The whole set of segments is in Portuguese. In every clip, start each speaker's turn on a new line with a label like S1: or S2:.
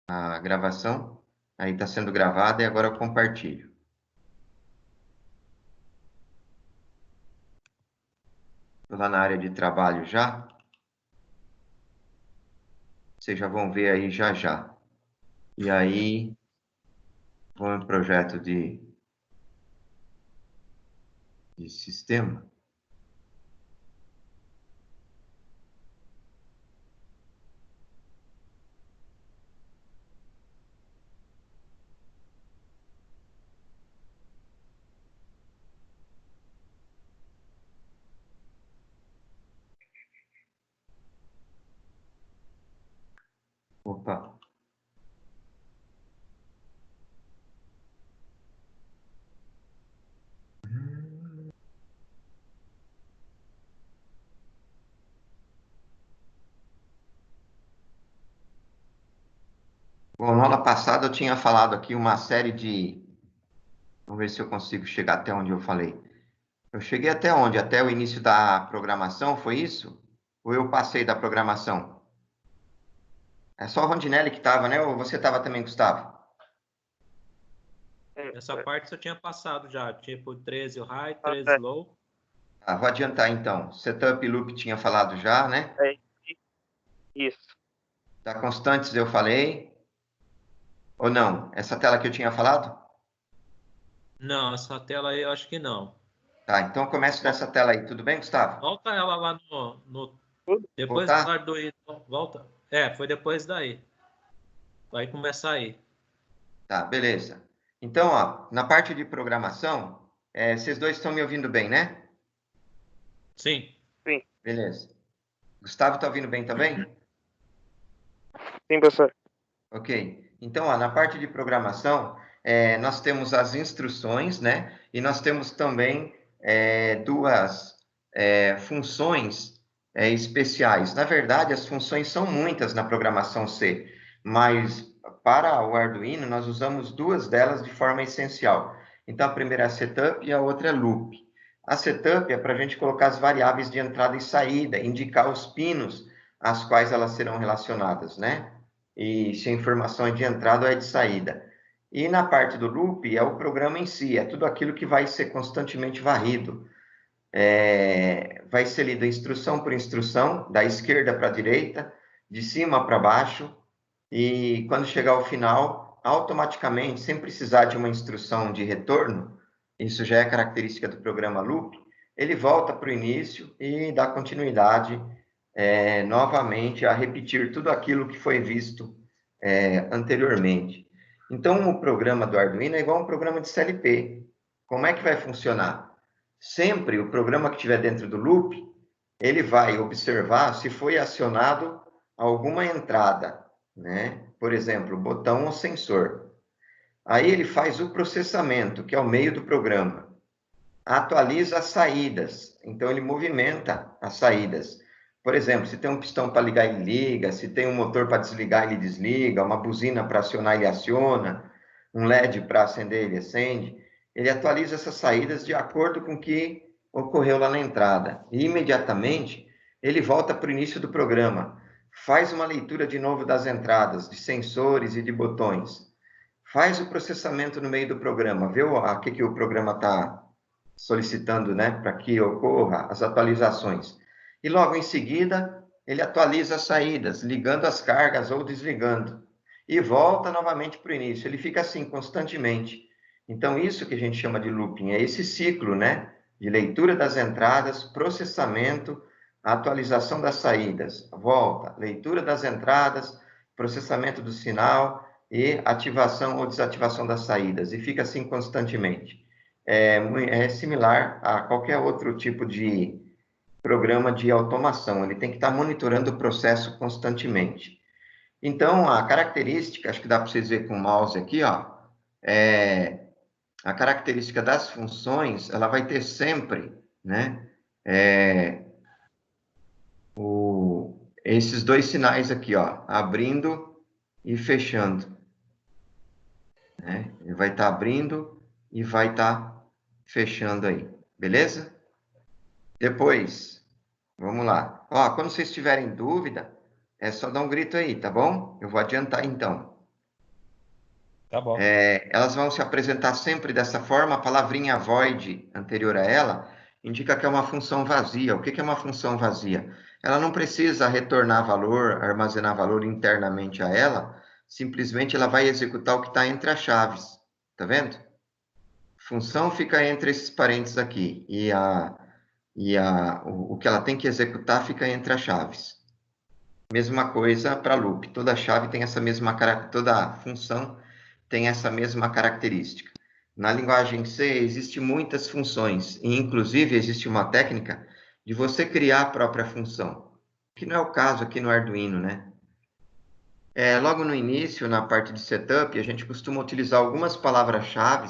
S1: a gravação. Aí está sendo gravada e agora eu compartilho. Estou lá na área de trabalho já. Vocês já vão ver aí já já. E aí, vou em projeto de sistema. Opa. Bom, na aula passada eu tinha falado aqui uma série de... Vamos ver se eu consigo chegar até onde eu falei. Eu cheguei até onde? Até o início da programação, foi isso? Ou eu passei da programação? É só a Rondinelli que estava, né? Ou você estava também, Gustavo?
S2: Essa parte eu tinha passado já, tipo 13 o high, 13 low.
S1: Ah, vou adiantar então. Setup e loop tinha falado já, né?
S3: Isso.
S1: Da constantes eu falei. Ou não? Essa tela que eu tinha falado?
S2: Não, essa tela aí eu acho que não.
S1: Tá, então eu começo dessa tela aí. Tudo bem, Gustavo?
S2: Volta ela lá depois do
S1: Voltar?
S2: Arduino. Volta. É, foi depois daí. Vai começar aí.
S1: Tá, beleza. Então, ó, na parte de programação, vocês dois estão me ouvindo bem, né?
S2: Sim.
S3: Sim.
S1: Beleza. Gustavo está ouvindo bem também?
S3: Sim, professor.
S1: Ok. Então, ó, na parte de programação, nós temos as instruções, né? E nós temos também duas funções especiais. Na verdade, as funções são muitas na programação C, mas para o Arduino, nós usamos duas delas de forma essencial. Então, a primeira é setup e a outra é loop. A setup é para a gente colocar as variáveis de entrada e saída, indicar os pinos às quais elas serão relacionadas, né? E se a informação é de entrada ou é de saída. E na parte do loop é o programa em si, é tudo aquilo que vai ser constantemente varrido. Vai ser lido instrução por instrução, da esquerda para a direita, de cima para baixo, e quando chegar ao final, automaticamente, sem precisar de uma instrução de retorno, isso já é característica do programa loop, ele volta para o início e dá continuidade novamente a repetir tudo aquilo que foi visto anteriormente. Então, o programa do Arduino é igual a um programa de CLP. Como é que vai funcionar? Sempre o programa que estiver dentro do loop, ele vai observar se foi acionado alguma entrada, né? Por exemplo, botão ou sensor. Aí ele faz o processamento, que é o meio do programa. Atualiza as saídas, então ele movimenta as saídas. Por exemplo, se tem um pistão para ligar, ele liga, se tem um motor para desligar, ele desliga, uma buzina para acionar, ele aciona, um LED para acender, ele acende. Ele atualiza essas saídas de acordo com o que ocorreu lá na entrada. E imediatamente ele volta para o início do programa, faz uma leitura de novo das entradas, de sensores e de botões, faz o processamento no meio do programa, vê o que o programa está solicitando, né, para que ocorra as atualizações. E logo em seguida, ele atualiza as saídas, ligando as cargas ou desligando. E volta novamente para o início. Ele fica assim constantemente. Então, isso que a gente chama de looping, é esse ciclo, né, de leitura das entradas, processamento, atualização das saídas. Volta, leitura das entradas, processamento do sinal e ativação ou desativação das saídas. E fica assim constantemente. É similar a qualquer outro tipo de programa de automação. Ele tem que estar monitorando o processo constantemente. Então, a característica, acho que dá para vocês verem com o mouse aqui, ó, a característica das funções, ela vai ter sempre, né, esses dois sinais aqui, ó, abrindo e fechando. Né? Ele vai estar abrindo e vai estar fechando aí, beleza? Depois, vamos lá. Ó, quando vocês tiverem dúvida, é só dar um grito aí, tá bom? Eu vou adiantar então.
S2: Tá bom.
S1: Elas vão se apresentar sempre dessa forma. A palavrinha void anterior a ela indica que é uma função vazia. O que que é uma função vazia? Ela não precisa retornar valor, armazenar valor internamente a ela, simplesmente ela vai executar o que está entre as chaves. Tá vendo? Função fica entre esses parênteses aqui, o que ela tem que executar fica entre as chaves. Mesma coisa para loop. Toda chave tem essa mesma toda função tem essa mesma característica. Na linguagem C existem muitas funções, e inclusive existe uma técnica de você criar a própria função, que não é o caso aqui no Arduino, né? Logo no início, na parte de setup, a gente costuma utilizar algumas palavras-chave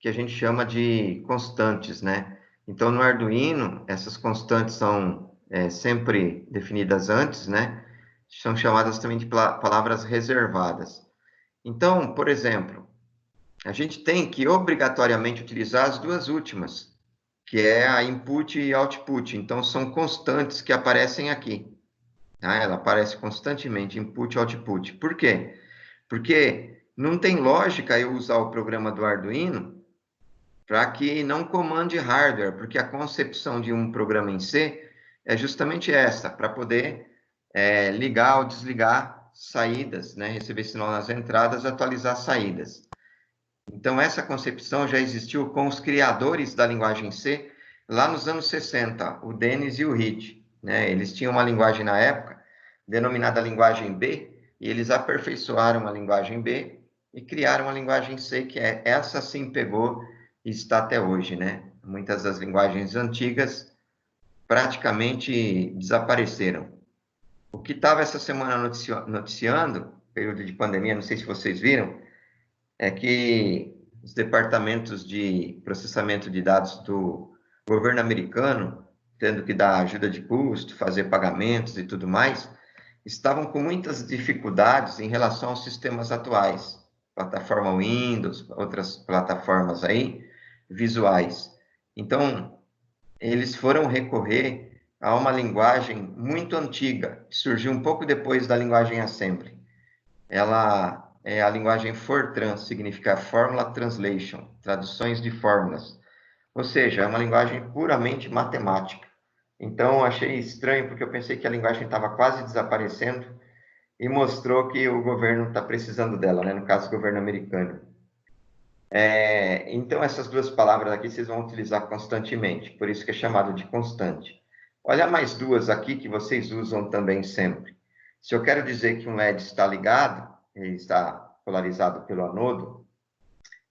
S1: que a gente chama de constantes, né? Então, no Arduino, essas constantes são sempre definidas antes, né? São chamadas também de palavras reservadas. Então, por exemplo, a gente tem que obrigatoriamente utilizar as duas últimas, que é a input e output. Então, são constantes que aparecem aqui. Tá? Ela aparece constantemente, input e output. Por quê? Porque não tem lógica eu usar o programa do Arduino para que não comande hardware, porque a concepção de um programa em C é justamente essa, para poder ligar ou desligar saídas, né? Receber sinal nas entradas, atualizar saídas. Então, essa concepção já existiu com os criadores da linguagem C lá nos anos 60, o Dennis e o Reed. Né? Eles tinham uma linguagem na época, denominada linguagem B, e eles aperfeiçoaram a linguagem B e criaram a linguagem C, que essa sim pegou e está até hoje. Né? Muitas das linguagens antigas praticamente desapareceram. O que estava essa semana noticiando, período de pandemia, não sei se vocês viram, é que os departamentos de processamento de dados do governo americano, tendo que dar ajuda de custo, fazer pagamentos e tudo mais, estavam com muitas dificuldades em relação aos sistemas atuais, plataforma Windows, outras plataformas aí, visuais. Então, eles foram recorrer a uma linguagem muito antiga, que surgiu um pouco depois da linguagem Assembly. Ela é a linguagem Fortran, significa Formula Translation, traduções de fórmulas. Ou seja, é uma linguagem puramente matemática. Então, achei estranho, porque eu pensei que a linguagem estava quase desaparecendo e mostrou que o governo está precisando dela, né? No caso, o governo americano. Então, essas duas palavras aqui vocês vão utilizar constantemente, por isso que é chamado de constante. Olha mais duas aqui que vocês usam também sempre. Se eu quero dizer que um LED está ligado, ele está polarizado pelo anodo,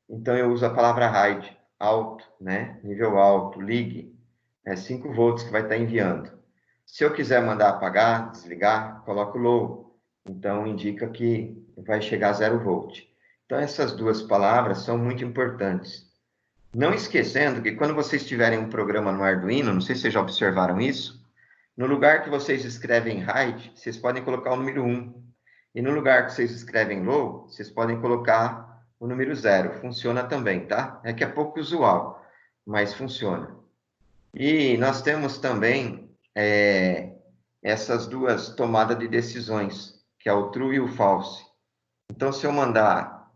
S1: então eu uso a palavra high, alto, né? Nível alto, ligue, 5 volts que vai estar enviando. Se eu quiser mandar apagar, desligar, coloco low, então indica que vai chegar a 0 volt. Então essas duas palavras são muito importantes. Não esquecendo que quando vocês tiverem um programa no Arduino, não sei se vocês já observaram isso, no lugar que vocês escrevem high, vocês podem colocar o número 1. E no lugar que vocês escrevem low, vocês podem colocar o número 0. Funciona também, tá? É que é pouco usual, mas funciona. E nós temos também essas duas tomadas de decisões, que é o true e o false. Então, se eu mandar,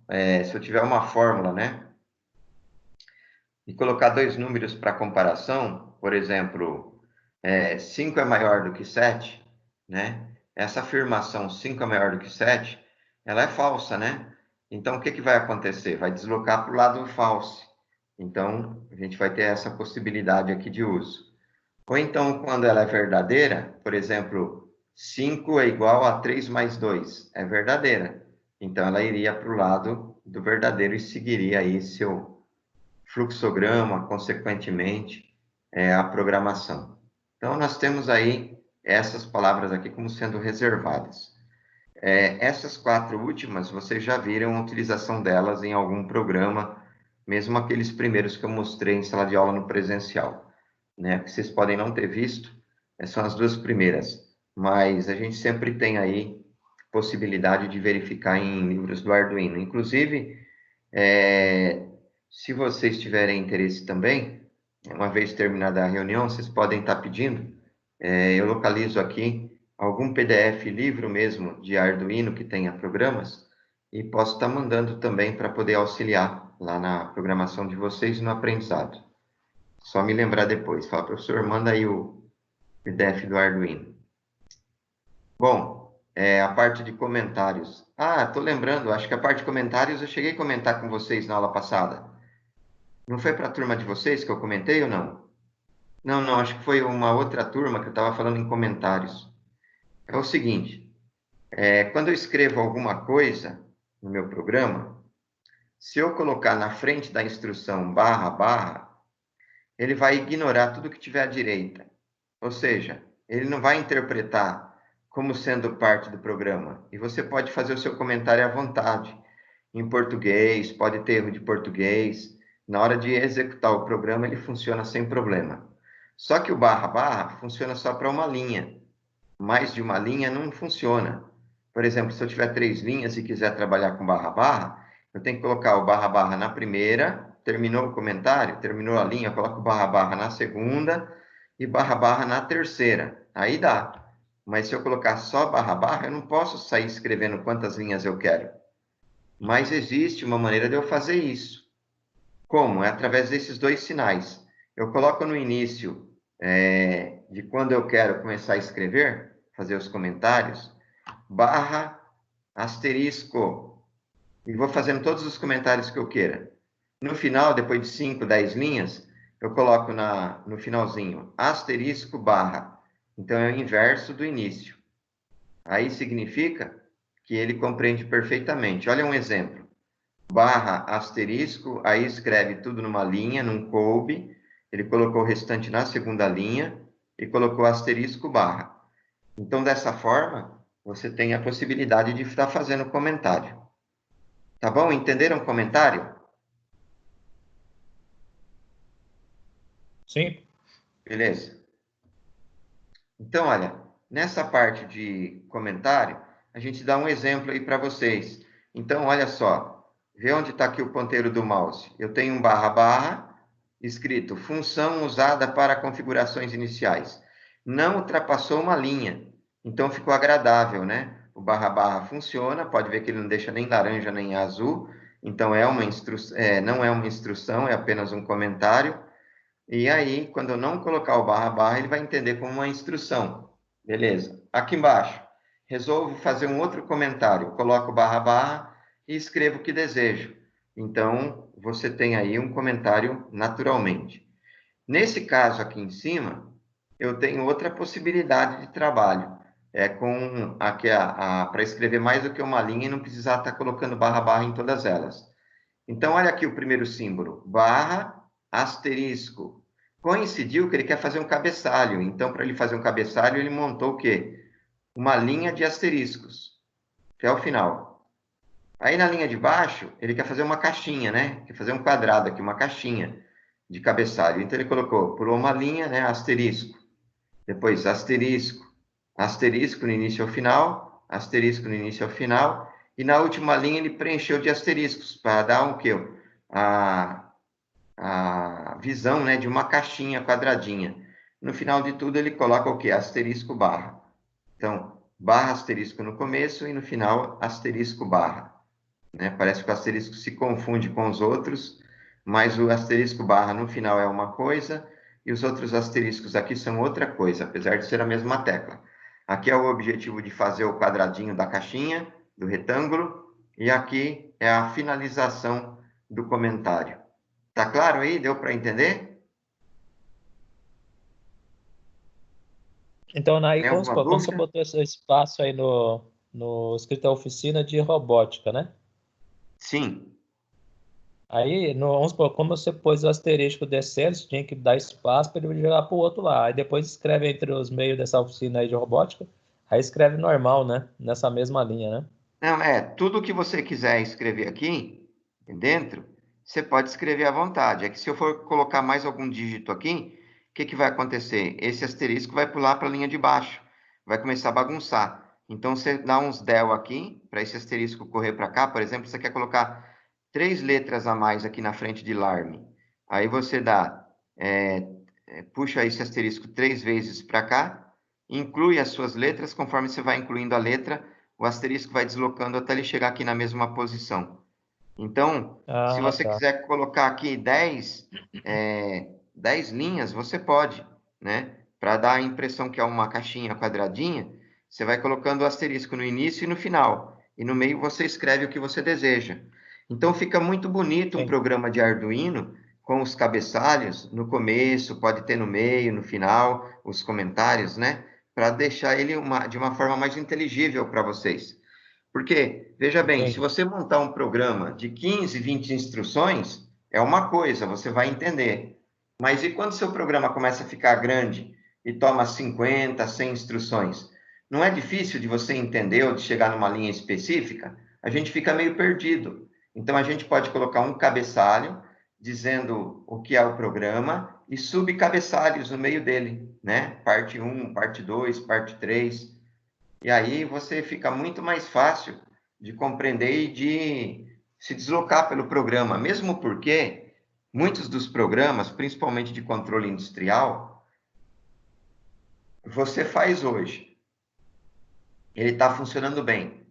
S1: se eu tiver uma fórmula, né? E colocar dois números para comparação, por exemplo, 5 é maior do que 7, né? Essa afirmação 5 é maior do que 7, ela é falsa, né? Então, o que que vai acontecer? Vai deslocar para o lado false. Então, a gente vai ter essa possibilidade aqui de uso. Ou então, quando ela é verdadeira, por exemplo, 5 é igual a 3 mais 2, é verdadeira. Então, ela iria para o lado do verdadeiro e seguiria aí seu fluxograma, consequentemente, a programação. Então, nós temos aí essas palavras aqui como sendo reservadas. Essas 4 últimas, vocês já viram a utilização delas em algum programa, mesmo aqueles primeiros que eu mostrei em sala de aula no presencial. Né? Que vocês podem não ter visto, são as 2 primeiras, mas a gente sempre tem aí possibilidade de verificar em livros do Arduino. Inclusive, se vocês tiverem interesse também, uma vez terminada a reunião, vocês podem estar pedindo, eu localizo aqui algum PDF, livro mesmo, de Arduino que tenha programas, e posso estar mandando também para poder auxiliar lá na programação de vocês e no aprendizado. Só me lembrar depois. Fala, professor, manda aí o PDF do Arduino. Bom, a parte de comentários. Ah, estou lembrando, acho que a parte de comentários eu cheguei a comentar com vocês na aula passada. Não foi para a turma de vocês que eu comentei ou não? Não, não, acho que foi uma outra turma que eu estava falando em comentários. É o seguinte, quando eu escrevo alguma coisa no meu programa, se eu colocar na frente da instrução barra, barra, ele vai ignorar tudo que tiver à direita. Ou seja, ele não vai interpretar como sendo parte do programa. E você pode fazer o seu comentário à vontade, em português, pode ter erro de português. Na hora de executar o programa, ele funciona sem problema. Só que o barra, barra funciona só para uma linha. Mais de uma linha não funciona. Por exemplo, se eu tiver 3 linhas e quiser trabalhar com barra, barra, eu tenho que colocar o barra, barra na primeira, terminou o comentário, terminou a linha, eu coloco o barra, barra na segunda e barra, barra na terceira. Aí dá. Mas se eu colocar só barra, barra, eu não posso sair escrevendo quantas linhas eu quero. Mas existe uma maneira de eu fazer isso. Como? É através desses 2 sinais. Eu coloco no início de quando eu quero começar a escrever, fazer os comentários, barra, asterisco, e vou fazendo todos os comentários que eu queira. No final, depois de 5, 10 linhas, eu coloco no finalzinho, asterisco, barra. Então, é o inverso do início. Aí significa que ele compreende perfeitamente. Olha um exemplo. Barra, asterisco, aí escreve tudo numa linha, num coube, ele colocou o restante na segunda linha e colocou asterisco, barra. Então, dessa forma, você tem a possibilidade de estar fazendo comentário. Tá bom? Entenderam o comentário?
S2: Sim.
S1: Beleza. Então, olha, nessa parte de comentário, a gente dá um exemplo aí para vocês. Então, olha só, vê onde está aqui o ponteiro do mouse. Eu tenho um barra, barra, escrito função usada para configurações iniciais. Não ultrapassou uma linha, então ficou agradável, né? O barra, barra funciona, pode ver que ele não deixa nem laranja nem azul, então não é uma instrução, é apenas um comentário. E aí, quando eu não colocar o barra barra, ele vai entender como uma instrução. Beleza. Aqui embaixo, resolvo fazer um outro comentário. Coloco barra barra e escrevo o que desejo. Então, você tem aí um comentário naturalmente. Nesse caso aqui em cima, eu tenho outra possibilidade de trabalho. Para escrever mais do que uma linha e não precisar estar colocando barra barra em todas elas. Então, olha aqui o primeiro símbolo, barra, asterisco. Coincidiu que ele quer fazer um cabeçalho. Então, para ele fazer um cabeçalho, ele montou o quê? Uma linha de asteriscos, até o final. Aí, na linha de baixo, ele quer fazer uma caixinha, né? Quer fazer um quadrado aqui, uma caixinha de cabeçalho. Então, ele pulou uma linha, né? Asterisco. Depois, asterisco. Asterisco no início ao final. Asterisco no início ao final. E na última linha, ele preencheu de asteriscos, para dar o quê? A visão, né, de uma caixinha quadradinha. No final de tudo, ele coloca o quê? Asterisco barra. Então, barra asterisco no começo e no final, asterisco barra. Né? Parece que o asterisco se confunde com os outros, mas o asterisco barra no final é uma coisa e os outros asteriscos aqui são outra coisa, apesar de ser a mesma tecla. Aqui é o objetivo de fazer o quadradinho da caixinha, do retângulo, e aqui é a finalização do comentário. Tá claro aí? Deu para entender?
S2: Então, aí,
S1: Tem
S2: vamos
S1: alguma
S2: supor, quando você
S1: dúvida?
S2: botou esse espaço aí no escrito oficina de robótica, né?
S1: Sim.
S2: Aí, vamos supor, como você pôs o asterisco descendo, você tinha que dar espaço para ele jogar para o outro lá. Aí depois escreve entre os meios dessa oficina aí de robótica, aí escreve normal, né? Nessa mesma linha, né?
S1: Não, tudo que você quiser escrever aqui dentro, você pode escrever à vontade. É que se eu for colocar mais algum dígito aqui, o que vai acontecer? Esse asterisco vai pular para a linha de baixo, vai começar a bagunçar. Então, você dá uns del aqui, para esse asterisco correr para cá, por exemplo, você quer colocar 3 letras a mais aqui na frente de larme. Aí você puxa esse asterisco 3 vezes para cá, inclui as suas letras, conforme você vai incluindo a letra, o asterisco vai deslocando até ele chegar aqui na mesma posição. Então, se
S2: Ah,
S1: você
S2: tá.
S1: quiser colocar aqui 10 linhas, você pode, né? Para dar a impressão que é uma caixinha quadradinha, você vai colocando o asterisco no início e no final. E no meio você escreve o que você deseja. Então, fica muito bonito um
S2: Sim.
S1: programa de Arduino com os cabeçalhos no começo, pode ter no meio, no final, os comentários, né? Para deixar ele de uma forma mais inteligível para vocês. Porque, veja bem, se
S2: Entendi.
S1: você montar um programa de 15, 20 instruções, é uma coisa, você vai entender. Mas e quando seu programa começa a ficar grande e toma 50, 100 instruções? Não é difícil de você entender ou de chegar numa linha específica? A gente fica meio perdido. Então, a gente pode colocar um cabeçalho dizendo o que é o programa e subcabeçalhos no meio dele, né? Parte 1, parte 2, parte 3. E aí você fica muito mais fácil de compreender e de se deslocar pelo programa, mesmo porque muitos dos programas, principalmente de controle industrial, você faz hoje. Ele está funcionando bem.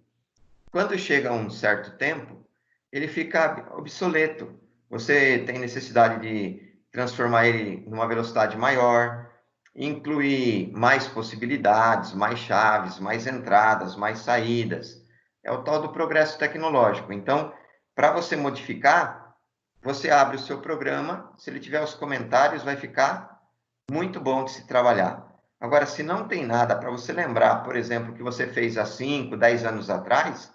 S1: Quando chega um certo tempo, ele fica obsoleto. Você tem necessidade de transformar ele numa velocidade maior, incluir mais possibilidades, mais chaves, mais entradas, mais saídas. É o tal do progresso tecnológico. Então, para você modificar, você abre o seu programa, se ele tiver os comentários, vai ficar muito bom de se trabalhar. Agora, se não tem nada para você lembrar, por exemplo, que você fez há 5, 10 anos atrás,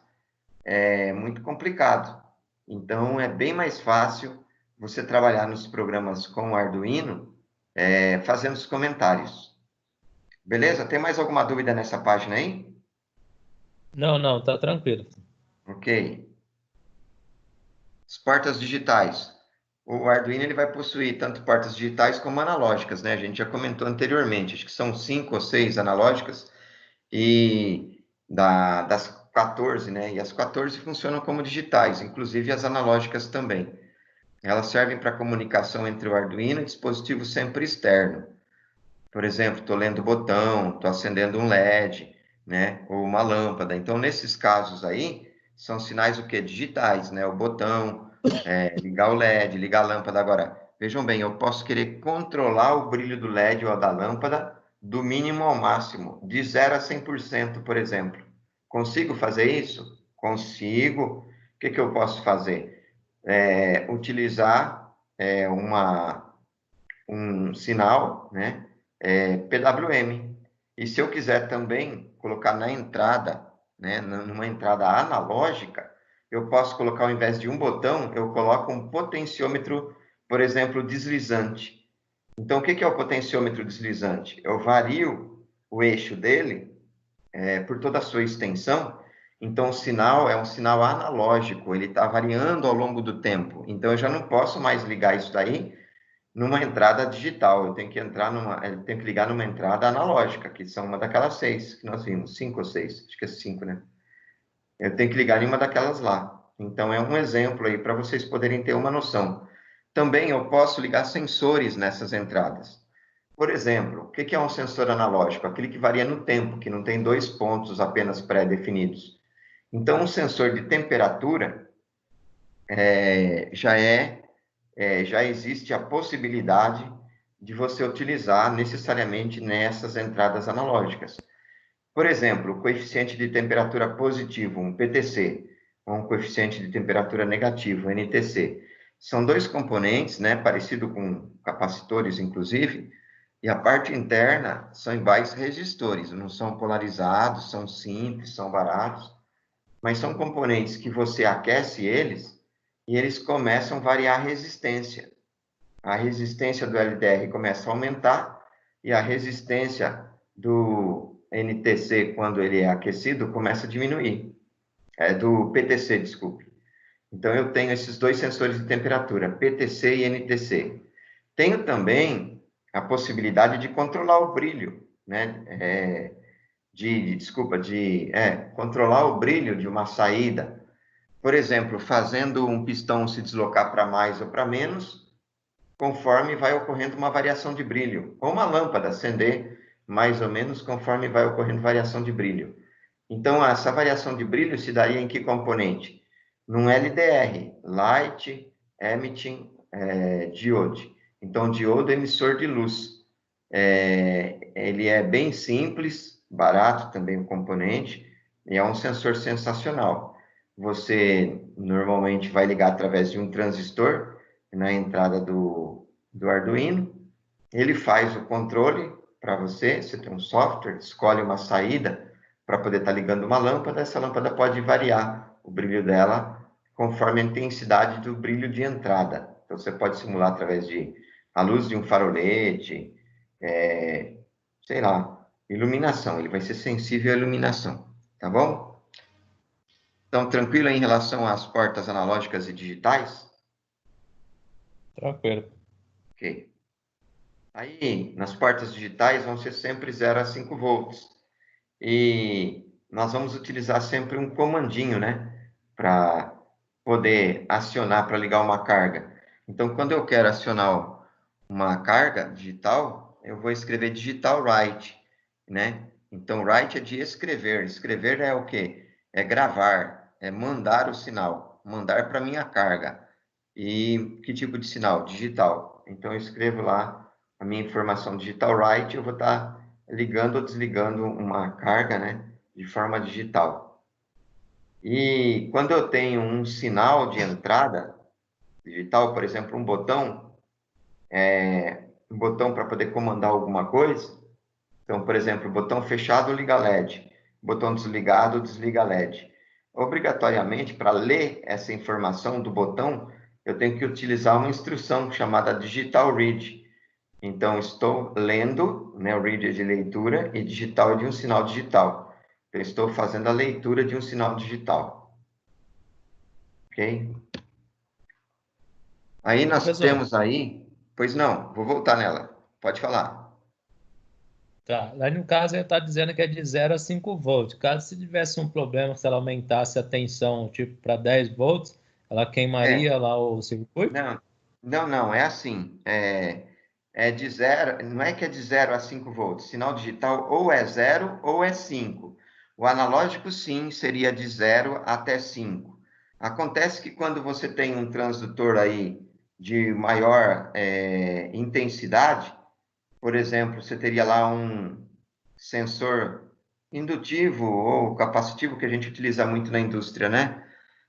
S1: é muito complicado. Então, é bem mais fácil você trabalhar nos programas com o Arduino, fazendo os comentários. Beleza? Tem mais alguma dúvida nessa página aí?
S2: Não, não, tá tranquilo.
S1: Ok. As portas digitais. O Arduino ele vai possuir tanto portas digitais como analógicas, né? A gente já comentou anteriormente, acho que são 5 ou 6 analógicas e das 14, né? E as 14 funcionam como digitais, inclusive as analógicas também. Elas servem para comunicação entre o Arduino e dispositivo sempre externo. Por exemplo, estou lendo o botão, estou acendendo um LED, né? Ou uma lâmpada. Então, nesses casos aí, são sinais o quê? Digitais, né? O botão, ligar o LED, ligar a lâmpada. Agora, vejam bem, eu posso querer controlar o brilho do LED ou da lâmpada do mínimo ao máximo, de 0 a 100%, por exemplo. Consigo fazer isso? Consigo. O que eu posso fazer? Utilizar um sinal, né, PWM. E se eu quiser também colocar na entrada, né, numa entrada analógica, eu posso colocar, ao invés de um botão, eu coloco um potenciômetro, por exemplo, deslizante. Então, o que é o potenciômetro deslizante? Eu vario o eixo dele por toda a sua extensão. Então, o sinal é um sinal analógico, ele está variando ao longo do tempo. Então, eu já não posso mais ligar isso daí numa entrada digital. Eu tenho que ligar numa entrada analógica, que são uma daquelas 6 que nós vimos, 5 ou 6, acho que é 5, né? Eu tenho que ligar em uma daquelas lá. Então, é um exemplo aí para vocês poderem ter uma noção. Também eu posso ligar sensores nessas entradas. Por exemplo, o que é um sensor analógico? Aquele que varia no tempo, que não tem dois pontos apenas pré-definidos. Então, um sensor de temperatura já existe a possibilidade de você utilizar necessariamente nessas entradas analógicas. Por exemplo, o coeficiente de temperatura positivo, um PTC, ou um coeficiente de temperatura negativo, NTC. São dois componentes, né, parecido com capacitores, inclusive, e a parte interna são iguais resistores, não são polarizados, são simples, são baratos, mas são componentes que você aquece eles e eles começam a variar a resistência. A resistência do LDR começa a aumentar e a resistência do NTC, quando ele é aquecido, começa a diminuir. Do PTC, desculpe. Então, eu tenho esses dois sensores de temperatura, PTC e NTC. Tenho também a possibilidade de controlar o brilho, né? Controlar o brilho de uma saída. Por exemplo, fazendo um pistão se deslocar para mais ou para menos, conforme vai ocorrendo uma variação de brilho. Ou uma lâmpada acender mais ou menos conforme vai ocorrendo variação de brilho. Então, essa variação de brilho se daria em que componente? Num LDR, Light Emitting Diode. Então, diodo é emissor de luz. Ele é bem simples, barato também o componente, e é um sensor sensacional. Você normalmente vai ligar através de um transistor na entrada do Arduino, ele faz o controle para você, você tem um software, escolhe uma saída para poder estar ligando uma lâmpada, essa lâmpada pode variar o brilho dela conforme a intensidade do brilho de entrada. Então, você pode simular através de a luz de um farolete, sei lá, iluminação, ele vai ser sensível à iluminação, tá bom? Então, tranquilo em relação às portas analógicas e digitais?
S2: Tranquilo.
S1: Ok. Aí, nas portas digitais vão ser sempre 0 a 5 volts. E nós vamos utilizar sempre um comandinho, né? Para poder acionar, para ligar uma carga. Então, quando eu quero acionar uma carga digital, eu vou escrever digital write, né? Então, write é de escrever. Escrever é o quê? É gravar, é mandar o sinal, mandar para minha carga. E que tipo de sinal? Digital. Então, eu escrevo lá a minha informação digital write, eu vou estar ligando ou desligando uma carga, né, de forma digital. E quando eu tenho um sinal de entrada digital, por exemplo, um botão para poder comandar alguma coisa, então, por exemplo, botão fechado, liga LED, botão desligado, desliga LED. Obrigatoriamente, para ler essa informação do botão, eu tenho que utilizar uma instrução chamada Digital Read. Então, estou lendo, né, o read é de leitura e digital é de um sinal digital. Então, estou fazendo a leitura de um sinal digital. Ok? Aí nós
S2: Professor,
S1: temos aí... Pois não, vou voltar nela. Pode falar.
S2: tá. Aí no caso ele está dizendo que é de 0 a 5 volts. Caso se tivesse um problema, se ela aumentasse a tensão tipo para 10 volts, ela
S1: É,
S2: queimaria lá o circuito?
S1: não, não, é assim. É de zero, não é que é de 0 a 5 volts. Sinal digital ou é 0 ou é 5. O analógico, sim, seria de 0 até 5. Acontece que quando você tem um transdutor aí de maior intensidade, por exemplo, você teria lá um sensor indutivo ou capacitivo que a gente utiliza muito na indústria, né?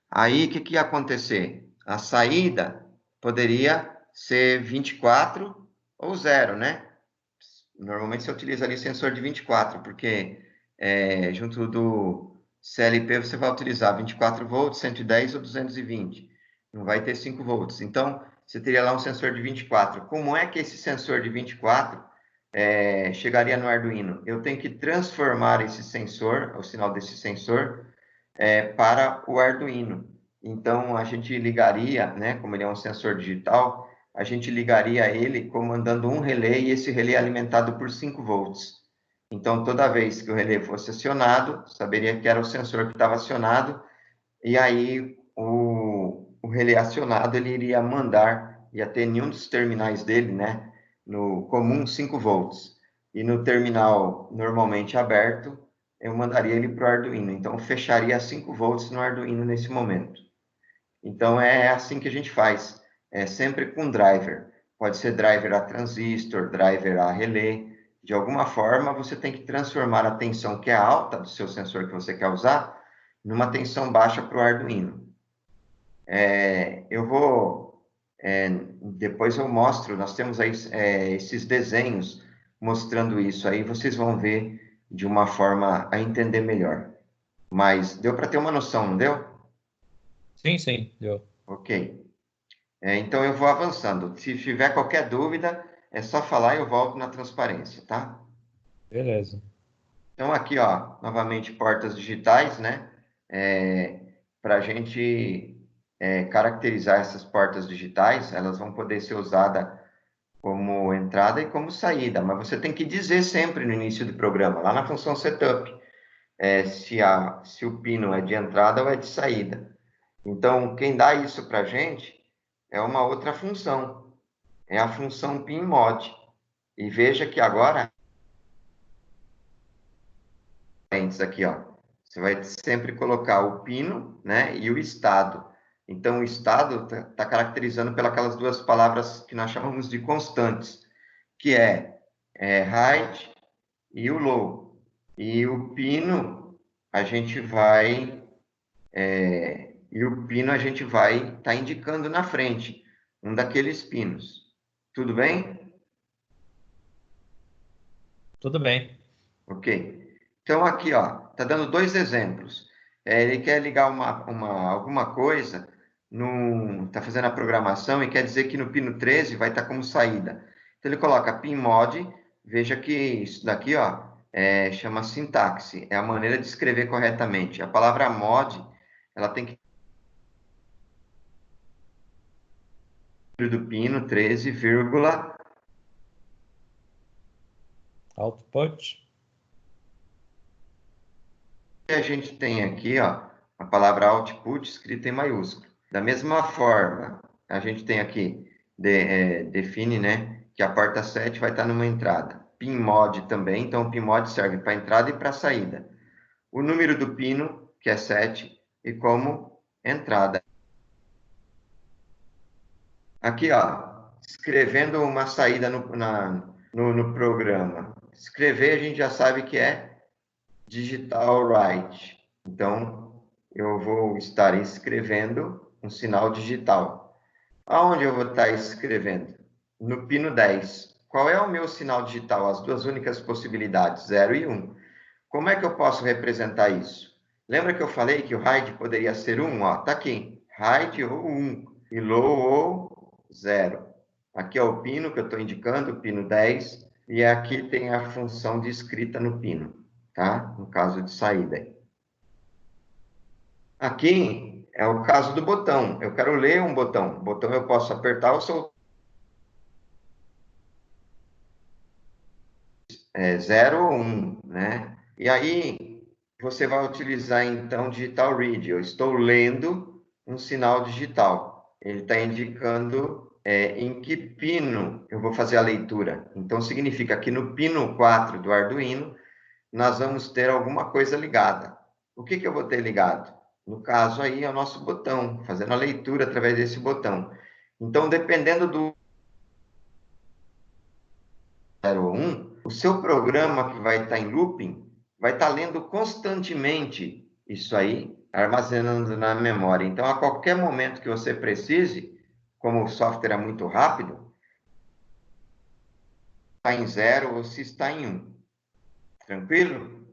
S1: Aí, o que que ia acontecer? A saída poderia ser 24 ou zero, né? Normalmente você utiliza ali sensor de 24, porque junto do CLP você vai utilizar 24 volts, 110 ou 220. Não vai ter 5 volts. Então, você teria lá um sensor de 24. Como é que esse sensor de 24 chegaria no Arduino? Eu tenho que transformar esse sensor, o sinal desse sensor, para o Arduino. Então, a gente ligaria, né, como ele é um sensor digital, a gente ligaria ele comandando um relé e esse relé é alimentado por 5 volts. Então, toda vez que o relé fosse acionado, saberia que era o sensor que estava acionado, e aí o relé acionado ele iria mandar, ia ter nenhum dos terminais dele, né, no comum 5 volts, e no terminal normalmente aberto, eu mandaria ele para o Arduino. Então, fecharia 5 volts no Arduino nesse momento. Então, é assim que a gente faz. É sempre com driver. Pode ser driver a transistor, driver a relé. De alguma forma, você tem que transformar a tensão que é alta do seu sensor que você quer usar numa tensão baixa para o Arduino. Eu vou... depois eu mostro, nós temos aí esses desenhos mostrando isso aí, vocês vão ver de uma forma a entender melhor. Mas deu para ter uma noção, não deu?
S2: Sim, sim, deu.
S1: Ok. Então eu vou avançando. Se tiver qualquer dúvida, é só falar e eu volto na transparência, tá?
S2: Beleza.
S1: Então aqui, ó, novamente portas digitais, né? Para a gente caracterizar essas portas digitais, elas vão poder ser usadas como entrada e como saída, mas você tem que dizer sempre no início do programa, lá na função setup, se o pino é de entrada ou é de saída. Então, quem dá isso para a gente é uma outra função, é a função pinMod. E veja que agora, antes aqui, ó, Você vai sempre colocar o pino, né, e o estado. Então, o estado está caracterizando pelas duas palavras que nós chamamos de constantes, que é height e o low. E o pino, a gente vai estar indicando na frente, um daqueles pinos. Tudo bem?
S2: Tudo bem.
S1: Ok. Então, aqui, ó, tá dando dois exemplos. Ele quer ligar alguma coisa, tá fazendo a programação e quer dizer que no pino 13 vai estar como saída. Então, ele coloca pinmod, veja que isso daqui, ó, chama sintaxe, é a maneira de escrever corretamente. A palavra mod, ela tem que do pino 13, vírgula.
S2: Output.
S1: E a gente tem aqui, ó, a palavra output escrita em maiúsculo. Da mesma forma, a gente tem aqui, define, né, que a porta 7 vai estar numa entrada. Pinmod também, então o pinmod serve para entrada e para saída. O número do pino, que é 7, e como entrada. Aqui, ó, escrevendo uma saída no programa. Escrever a gente já sabe que é digital write. Então, eu vou estar escrevendo um sinal digital. Aonde eu vou estar escrevendo? No pino 10. Qual é o meu sinal digital? As duas únicas possibilidades, 0 e 1. Como é que eu posso representar isso? Lembra que eu falei que o high poderia ser 1? Ó, tá aqui. High ou 1 e low ou 0. Aqui é o pino que eu estou indicando, o pino 10, e aqui tem a função de escrita no pino, tá? No caso de saída. Aqui é o caso do botão. Eu quero ler um botão. O botão eu posso apertar ou soltar. 0 ou 1, né? E aí, você vai utilizar, então, Digital Read. Eu estou lendo um sinal digital. Ele está indicando em que pino eu vou fazer a leitura. Então, significa que no pino 4 do Arduino, nós vamos ter alguma coisa ligada. O que eu vou ter ligado? No caso aí, é o nosso botão, fazendo a leitura através desse botão. Então, dependendo do 0 ou 1, o seu programa que vai estar em looping vai estar lendo constantemente isso aí, armazenando na memória. Então, a qualquer momento que você precise, como o software é muito rápido, está em 0 ou se está em 1. Tranquilo?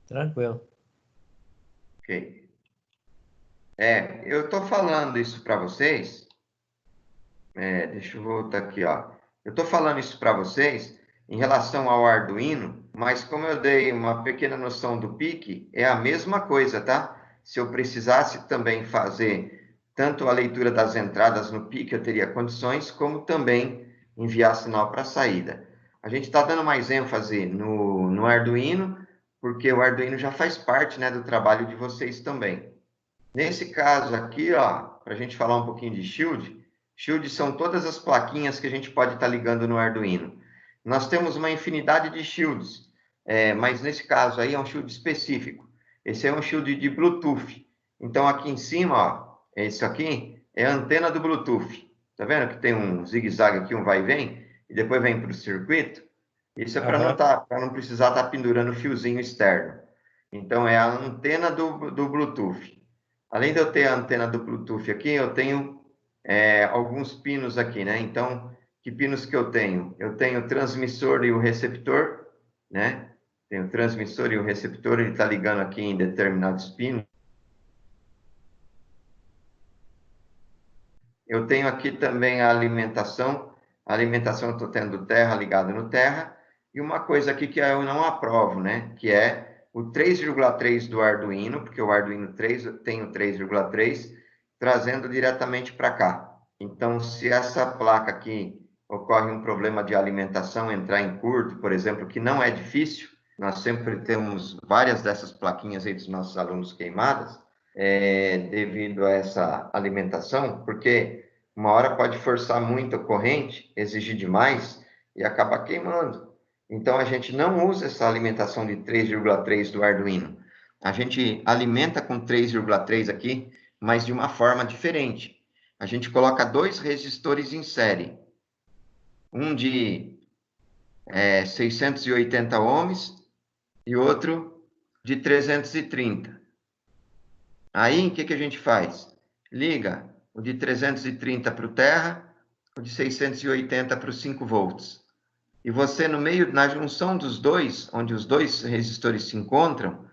S2: Tranquilo.
S1: Ok. Eu estou falando isso para vocês. Deixa eu voltar aqui, ó. Eu estou falando isso para vocês em relação ao Arduino, mas como eu dei uma pequena noção do PIC, é a mesma coisa, tá? Se eu precisasse também fazer tanto a leitura das entradas no PIC, eu teria condições, como também enviar sinal para a saída. A gente está dando mais ênfase no Arduino, porque o Arduino já faz parte, né, do trabalho de vocês também. Nesse caso aqui, ó, para a gente falar um pouquinho de Shield, Shield são todas as plaquinhas que a gente pode estar ligando no Arduino. Nós temos uma infinidade de Shields, mas nesse caso aí é um Shield específico. Esse é um Shield de Bluetooth. Então aqui em cima, ó, isso aqui é a antena do Bluetooth. Tá vendo que tem um zigue-zague aqui, um vai e vem, e depois vem para o circuito? Isso é para não precisar estar pendurando fiozinho externo. Então é a antena do Bluetooth. Além de eu ter a antena do Bluetooth aqui, eu tenho alguns pinos aqui, né? Então, que pinos que eu tenho? Eu tenho o transmissor e o receptor, né? Tem o transmissor e o receptor, ele está ligando aqui em determinados pinos. Eu tenho aqui também a alimentação. A alimentação eu estou tendo terra ligada no terra. E uma coisa aqui que eu não aprovo, né? Que é o 3,3 do Arduino, porque o Arduino 3 tem o 3,3, trazendo diretamente para cá. Então, se essa placa aqui ocorre um problema de alimentação, entrar em curto, por exemplo, que não é difícil, nós sempre temos várias dessas plaquinhas aí dos nossos alunos queimadas, devido a essa alimentação, porque uma hora pode forçar muito a corrente, exigir demais e acabar queimando. Então, a gente não usa essa alimentação de 3,3 do Arduino. a gente alimenta com 3,3 aqui, mas de uma forma diferente. A gente coloca 2 resistores em série. Um de 680 ohms e outro de 330. Aí, o que a gente faz? Liga o de 330 para o terra, o de 680 para os 5 volts. E você, no meio, na junção dos dois, onde os dois resistores se encontram,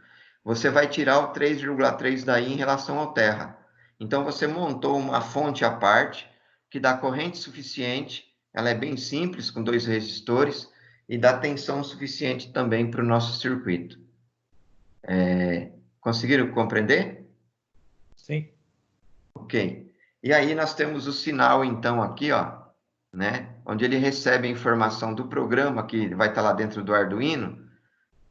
S1: você vai tirar o 3,3 daí em relação ao terra. Então, você montou uma fonte à parte, que dá corrente suficiente, ela é bem simples, com 2 resistores, e dá tensão suficiente também para o nosso circuito. Conseguiram compreender?
S2: Sim.
S1: Ok. E aí nós temos o sinal, então, aqui, ó, né? Onde ele recebe a informação do programa, que vai estar lá dentro do Arduino,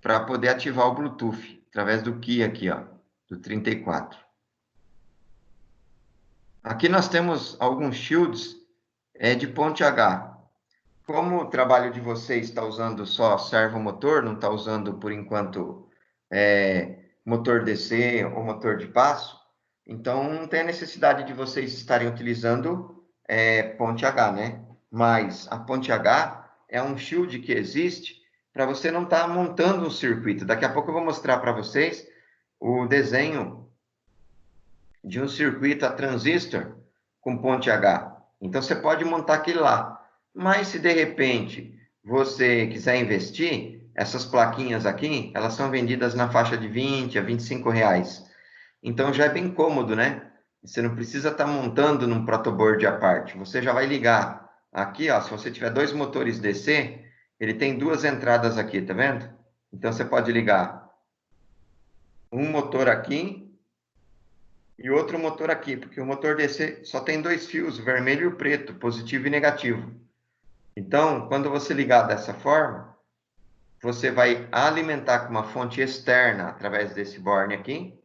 S1: para poder ativar o Bluetooth, através do Key aqui, ó, do 34. Aqui nós temos alguns shields de ponte H. Como o trabalho de vocês está usando só servomotor, não está usando, por enquanto, motor DC ou motor de passo, então não tem a necessidade de vocês estarem utilizando ponte H, né? Mas a ponte H é um shield que existe para você não estar montando um circuito. Daqui a pouco eu vou mostrar para vocês o desenho de um circuito a transistor com ponte H. Então você pode montar aquele lá. Mas se de repente você quiser investir, essas plaquinhas aqui, elas são vendidas na faixa de 20 a 25 reais. Então já é bem cômodo, né? Você não precisa estar montando num protoboard à parte. Você já vai ligar aqui, ó, se você tiver 2 motores DC, ele tem 2 entradas aqui, tá vendo? Então você pode ligar um motor aqui e outro motor aqui, porque o motor DC só tem 2 fios, o vermelho e o preto, positivo e negativo. Então, quando você ligar dessa forma, você vai alimentar com uma fonte externa através desse borne aqui,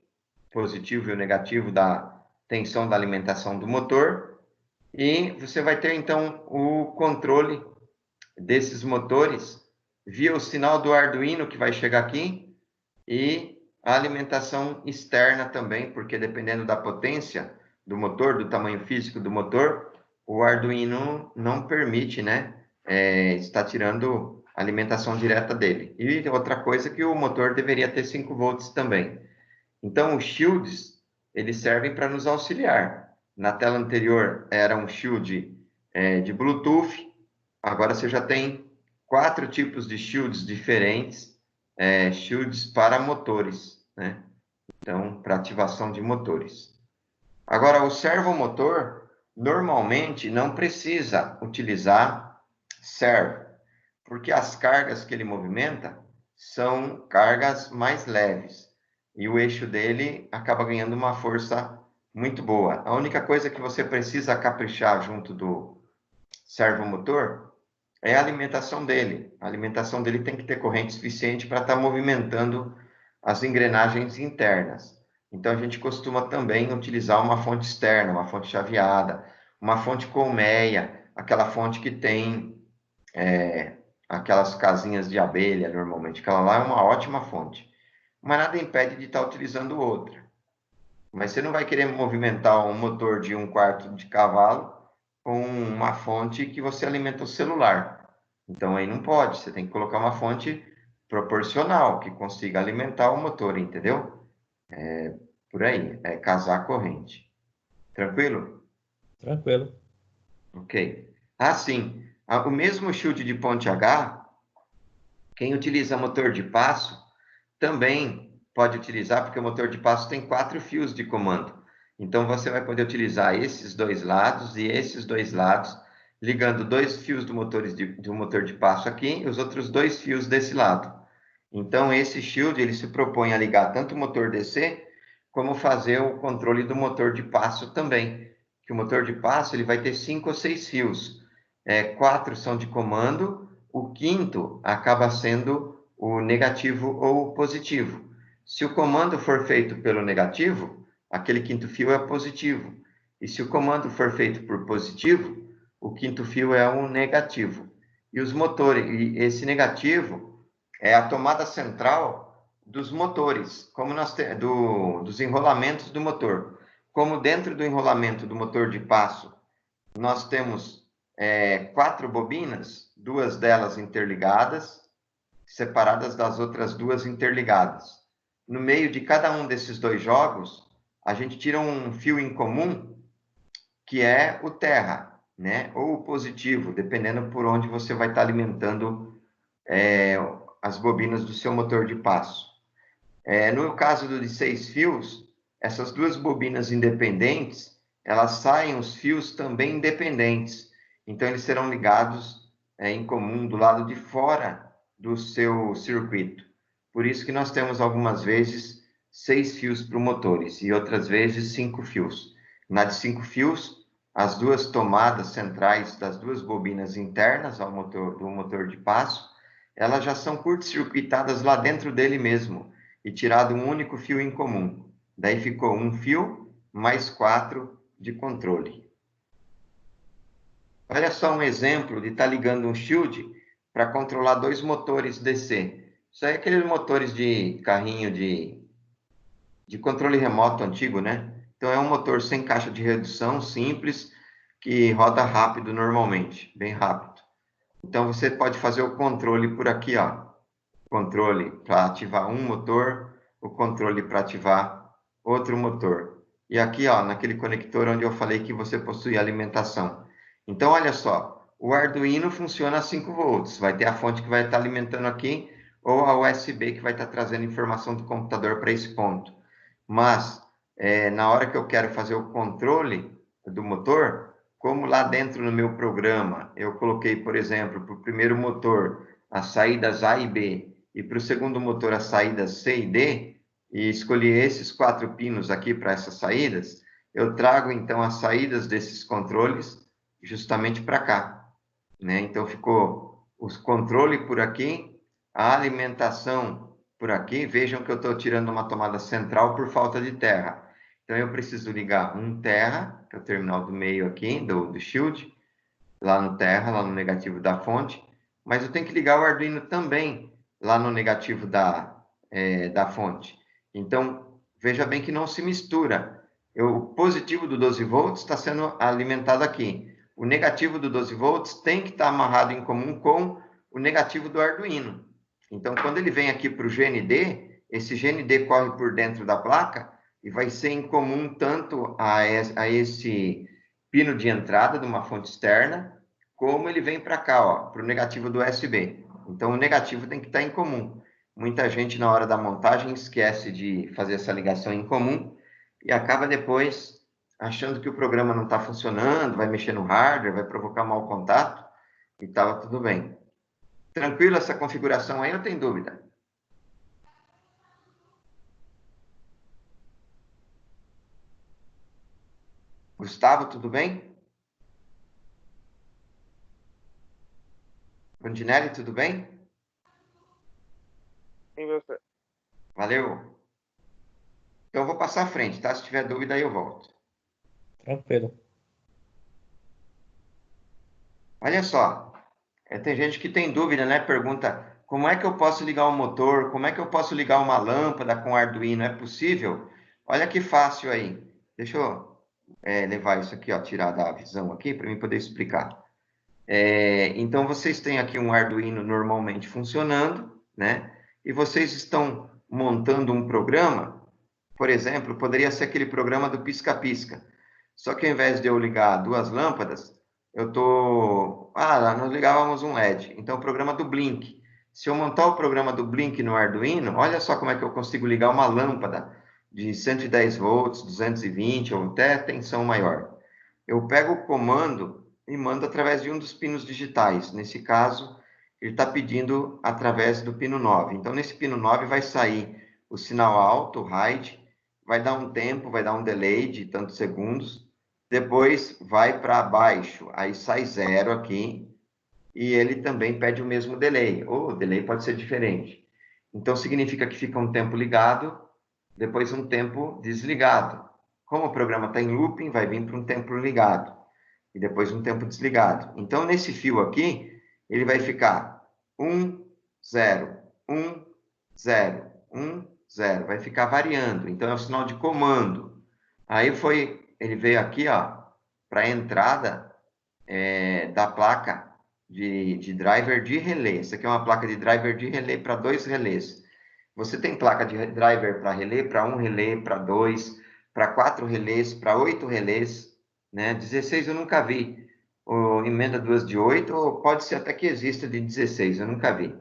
S1: positivo e o negativo da tensão da alimentação do motor, e você vai ter então o controle desses motores via o sinal do Arduino que vai chegar aqui e a alimentação externa também, porque dependendo da potência do motor, do tamanho físico do motor, o Arduino não permite, né, estar tirando alimentação direta dele. E outra coisa que o motor deveria ter 5 volts também. Então, os shields, eles servem para nos auxiliar. Na tela anterior era um shield de Bluetooth, agora você já tem 4 tipos de shields diferentes, shields para motores, né? Então, para ativação de motores. Agora, o servomotor, normalmente, não precisa utilizar servo, porque as cargas que ele movimenta são cargas mais leves e o eixo dele acaba ganhando uma força muito boa. A única coisa que você precisa caprichar junto do servomotor é a alimentação dele. A alimentação dele tem que ter corrente suficiente para estar movimentando as engrenagens internas. Então, a gente costuma também utilizar uma fonte externa, uma fonte chaveada, uma fonte colmeia, aquela fonte que tem aquelas casinhas de abelha, normalmente. Aquela lá é uma ótima fonte. Mas nada impede de estar utilizando outra. Mas você não vai querer movimentar um motor de 1/4 de cavalo com uma fonte que você alimenta o celular. Então, aí não pode. Você tem que colocar uma fonte proporcional, que consiga alimentar o motor, entendeu? Por aí, casar a corrente. Tranquilo?
S2: Tranquilo.
S1: Ok. Sim. O mesmo shield de ponte H, quem utiliza motor de passo, também pode utilizar, porque o motor de passo tem 4 fios de comando. Então, você vai poder utilizar esses 2 lados e esses 2 lados, ligando 2 fios do motor de passo aqui e os outros 2 fios desse lado. Então, esse shield ele se propõe a ligar tanto o motor DC, como fazer o controle do motor de passo também. Que o motor de passo ele vai ter 5 ou 6 fios. 4 são de comando, o quinto acaba sendo o negativo ou o positivo. Se o comando for feito pelo negativo, aquele quinto fio é positivo. E se o comando for feito por positivo, o quinto fio é um negativo. E os motores, e esse negativo é a tomada central dos motores, como dos enrolamentos do motor. Como dentro do enrolamento do motor de passo, nós temos 4 bobinas, 2 delas interligadas, separadas das outras 2 interligadas. No meio de cada um desses 2 jogos, a gente tira um fio em comum, que é o terra, né? Ou o positivo, dependendo por onde você vai estar alimentando as bobinas do seu motor de passo. No caso de 6 fios, essas 2 bobinas independentes, elas saem os fios também independentes. Então, eles serão ligados em comum do lado de fora do seu circuito. Por isso que nós temos algumas vezes 6 fios para o motor e outras vezes 5 fios. Na de 5 fios, as 2 tomadas centrais das 2 bobinas internas do motor de passo, elas já são curto-circuitadas lá dentro dele mesmo e tirado um único fio em comum. Daí ficou um fio mais 4 de controle. Olha só um exemplo de estar ligando um shield para controlar 2 motores DC. Isso aí é aqueles motores de carrinho de controle remoto antigo, né? Então é um motor sem caixa de redução, simples, que roda rápido normalmente, bem rápido. Então você pode fazer o controle por aqui, ó. Controle para ativar um motor, o controle para ativar outro motor. E aqui, ó, naquele conector onde eu falei que você possui alimentação. Então, olha só, o Arduino funciona a 5 volts. Vai ter a fonte que vai estar alimentando aqui, ou a USB que vai estar trazendo informação do computador para esse ponto. Mas, na hora que eu quero fazer o controle do motor, como lá dentro no meu programa, eu coloquei, por exemplo, para o primeiro motor, as saídas A e B, e para o segundo motor, as saídas C e D, e escolhi esses 4 pinos aqui para essas saídas, eu trago, então, as saídas desses controles justamente para cá, né? Então, ficou os controles por aqui, a alimentação por aqui. Vejam que eu estou tirando uma tomada central por falta de terra. Então, eu preciso ligar um terra, que é o terminal do meio aqui, do shield, lá no terra, lá no negativo da fonte, mas eu tenho que ligar o Arduino também lá no negativo da fonte. Então, veja bem que não se mistura. O positivo do 12 volts está sendo alimentado aqui. O negativo do 12 volts tem que estar amarrado em comum com o negativo do Arduino. Então, quando ele vem aqui para o GND, esse GND corre por dentro da placa e vai ser em comum tanto a esse pino de entrada de uma fonte externa, como ele vem para cá, ó, para o negativo do USB. Então, o negativo tem que estar em comum. Muita gente, na hora da montagem, esquece de fazer essa ligação em comum e acaba depois achando que o programa não está funcionando, vai mexer no hardware, vai provocar mau contato e estava tudo bem. Tranquilo essa configuração aí, não tem dúvida? Gustavo, tudo bem? Rondinelli, tudo bem?
S3: Sim, você.
S1: Valeu. Então, eu vou passar à frente, tá? Se tiver dúvida, aí eu volto.
S2: Tranquilo.
S1: Olha só, tem gente que tem dúvida, né? Pergunta, como é que eu posso ligar o motor? Como é que eu posso ligar uma lâmpada com Arduino? É possível? Olha que fácil aí. Deixa eu levar isso aqui, ó, tirar da visão aqui, para mim poder explicar. Então, vocês têm aqui um Arduino normalmente funcionando, né? E vocês estão montando um programa, por exemplo, poderia ser aquele programa do pisca-pisca. Só que ao invés de eu ligar 2 lâmpadas, nós ligávamos um LED. Então, o programa do Blink. Se eu montar o programa do Blink no Arduino, olha só como é que eu consigo ligar uma lâmpada de 110 volts, 220 ou até tensão maior. Eu pego o comando e mando através de um dos pinos digitais. Nesse caso, ele está pedindo através do pino 9. Então, nesse pino 9 vai sair o sinal alto, o high, vai dar um tempo, vai dar um delay de tantos segundos, depois vai para baixo, aí sai 0 aqui, e ele também pede o mesmo delay, ou o delay pode ser diferente. Então, significa que fica um tempo ligado, depois um tempo desligado. Como o programa está em looping, vai vir para um tempo ligado, e depois um tempo desligado. Então, nesse fio aqui, ele vai ficar 1, 0, 1, 0, 1, 0. Vai ficar variando. Então, é o sinal de comando. Aí ele veio aqui, ó, para a entrada da placa de driver de relé. Essa aqui é uma placa de driver de relé para 2 relés. Você tem placa de driver para relé, para 1 relé, para 2, para 4 relés, para 8 relés, né? 16 eu nunca vi. Ou emenda 2 de 8, ou pode ser até que exista de 16, eu nunca vi.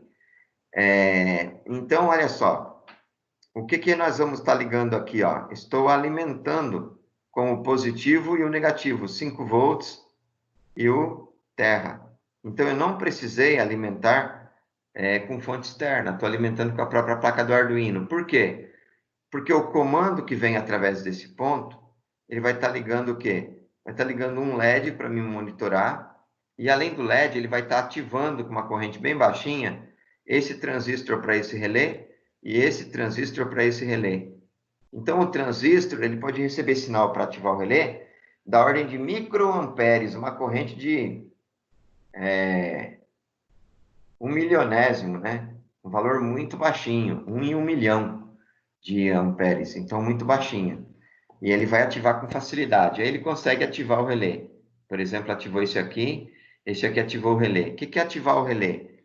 S1: Então, olha só. O que nós vamos estar ligando aqui, ó? Estou alimentando com o positivo e o negativo, 5 volts e o terra. Então, eu não precisei alimentar com fonte externa, estou alimentando com a própria placa do Arduino. Por quê? Porque o comando que vem através desse ponto, ele vai estar ligando o quê? Vai estar ligando um LED para me monitorar, e além do LED, ele vai estar ativando com uma corrente bem baixinha esse transistor para esse relé e esse transistor para esse relé. Então, o transistor ele pode receber sinal para ativar o relé da ordem de microamperes, uma corrente de 1 milionésimo, né? Um valor muito baixinho, 1 em 1 milhão de amperes, então muito baixinho. E ele vai ativar com facilidade. Aí ele consegue ativar o relé. Por exemplo, ativou esse aqui ativou o relé. O que é ativar o relé?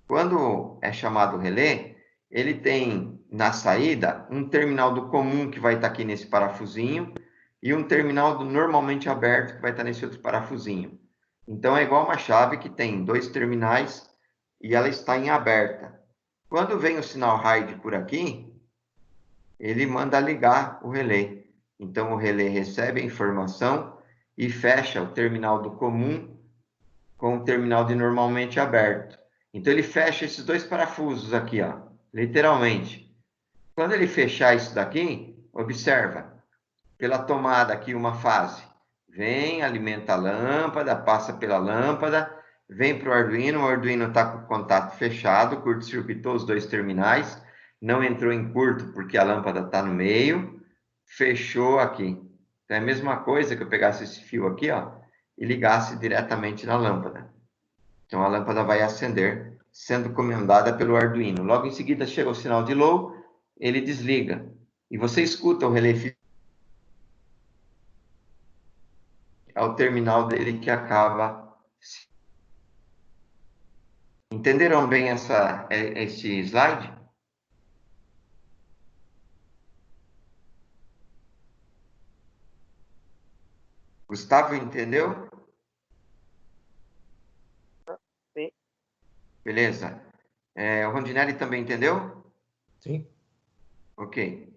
S1: Quando é chamado relé, ele tem na saída um terminal do comum que vai estar aqui nesse parafusinho e um terminal do normalmente aberto que vai estar nesse outro parafusinho. Então é igual uma chave que tem 2 terminais e ela está em aberta. Quando vem o sinal RAID por aqui, ele manda ligar o relé. Então o relé recebe a informação e fecha o terminal do comum com o terminal de normalmente aberto. Então ele fecha esses 2 parafusos aqui, ó, literalmente. Quando ele fechar isso daqui, observa, pela tomada aqui uma fase. Vem, alimenta a lâmpada, passa pela lâmpada, vem para o Arduino está com o contato fechado, curto-circuitou os 2 terminais, não entrou em curto porque a lâmpada está no meio, fechou aqui. Então é a mesma coisa que eu pegasse esse fio aqui, ó, e ligasse diretamente na lâmpada. Então a lâmpada vai acender, sendo comandada pelo Arduino. Logo em seguida chega o sinal de low, ele desliga. E você escuta o relé ao terminal dele que acaba. Entenderam bem esse slide? Gustavo, entendeu?
S3: Sim.
S1: Beleza. O Rondinelli também entendeu?
S2: Sim.
S1: Ok.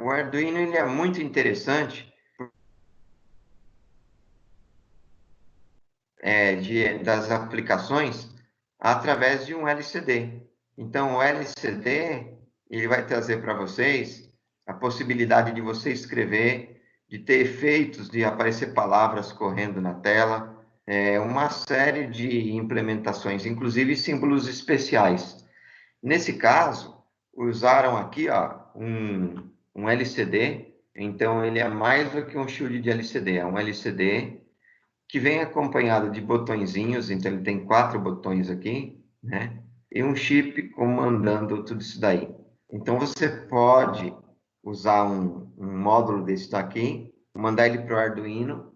S1: O Arduino ele é muito interessante das aplicações através de um LCD. Então, o LCD ele vai trazer para vocês a possibilidade de você escrever, de ter efeitos, de aparecer palavras correndo na tela, uma série de implementações, inclusive símbolos especiais. Nesse caso, usaram aqui ó, um LCD, então ele é mais do que um shield de LCD, é um LCD que vem acompanhado de botõezinhos, então ele tem 4 botões aqui, né? E um chip comandando tudo isso daí. Então você pode usar um módulo desse daqui, mandar ele para o Arduino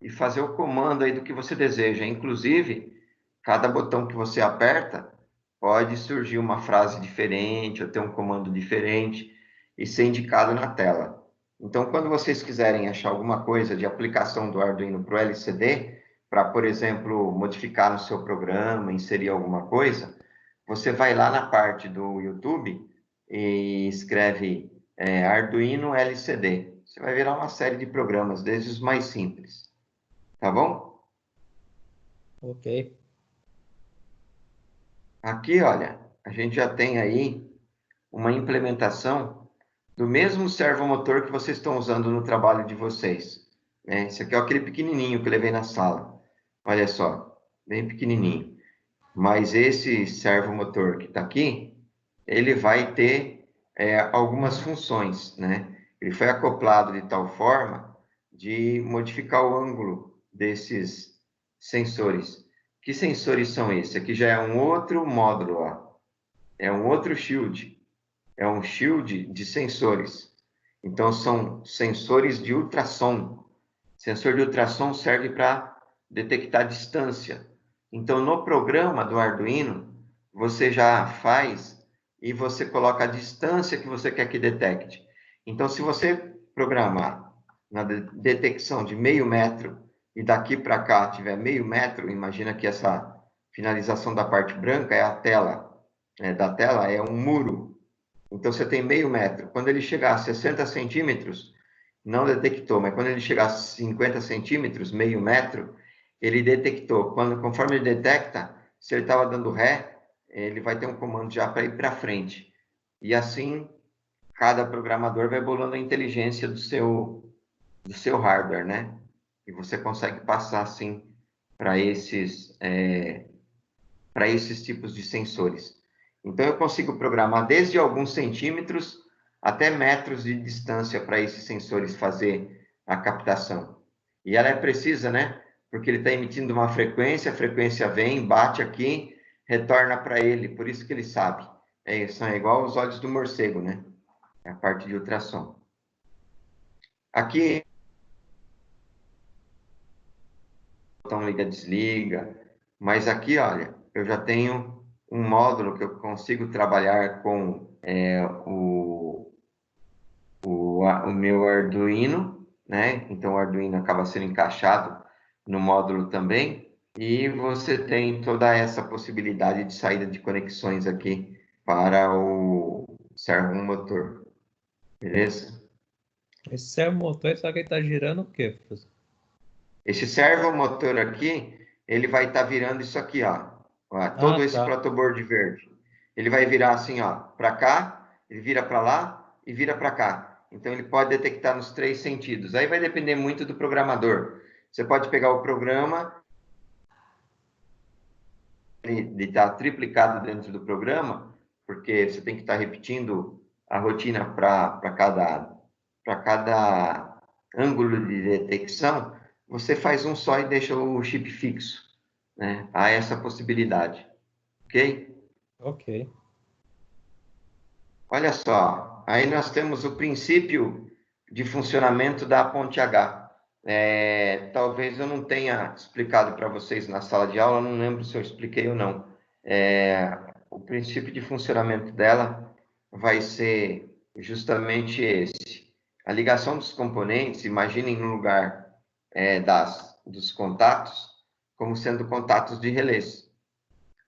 S1: e fazer o comando aí do que você deseja. Inclusive, cada botão que você aperta pode surgir uma frase diferente ou ter um comando diferente e ser indicado na tela. Então, quando vocês quiserem achar alguma coisa de aplicação do Arduino para o LCD, para, por exemplo, modificar no seu programa, inserir alguma coisa, você vai lá na parte do YouTube e escreve Arduino LCD. Você vai virar uma série de programas, desde os mais simples. Tá bom?
S2: Ok.
S1: Aqui, olha, a gente já tem aí uma implementação do mesmo servomotor que vocês estão usando no trabalho de vocês. Né? Esse aqui é aquele pequenininho que eu levei na sala. Olha só, bem pequenininho. Mas esse servomotor que está aqui, ele vai ter algumas funções, né? Ele foi acoplado de tal forma de modificar o ângulo desses sensores. O Que sensores são esses? Aqui já é um outro módulo, ó. É um outro shield. É um shield de sensores. Então, são sensores de ultrassom. Sensor de ultrassom serve para detectar distância. Então, no programa do Arduino, você já faz e você coloca a distância que você quer que detecte. Então, se você programar na detecção de meio metro e daqui para cá tiver meio metro, imagina que essa finalização da parte branca é a tela. Da tela é um muro. Então, você tem meio metro. Quando ele chegar a 60 centímetros, não detectou, mas quando ele chegar a 50 centímetros, meio metro, ele detectou. Conforme ele detecta, se ele estava dando ré, ele vai ter um comando já para ir para frente. E assim, cada programador vai bolando a inteligência do seu hardware, né? E você consegue passar, assim, para esses tipos de sensores. Então, eu consigo programar desde alguns centímetros até metros de distância para esses sensores fazer a captação. E ela é precisa, né? Porque ele está emitindo uma frequência, a frequência vem, bate aqui, retorna para ele, por isso que ele sabe. É igual os olhos do morcego, né? É a parte de ultrassom. Aqui, botão liga-desliga, mas aqui, olha, eu já tenho um módulo que eu consigo trabalhar com o meu Arduino, né? Então, o Arduino acaba sendo encaixado no módulo também. E você tem toda essa possibilidade de saída de conexões aqui para o servomotor. Beleza?
S2: Esse servomotor, só que ele tá girando o quê, professor?
S1: Esse servomotor aqui, ele vai estar virando isso aqui, ó. Todo esse
S2: Tá.
S1: protoboard verde. Ele vai virar assim, ó, para cá, ele vira para lá e vira para cá. Então, ele pode detectar nos 3 sentidos. Aí vai depender muito do programador. Você pode pegar o programa, ele está triplicado dentro do programa, porque você tem que estar repetindo a rotina para cada ângulo de detecção. Você faz um só e deixa o chip fixo, né? Há essa possibilidade, ok?
S2: Ok.
S1: Olha só, aí nós temos o princípio de funcionamento da ponte H. Talvez eu não tenha explicado para vocês na sala de aula, não lembro se eu expliquei ou não. O princípio de funcionamento dela vai ser justamente esse. A ligação dos componentes, imaginem no lugar dos contatos, como sendo contatos de relés,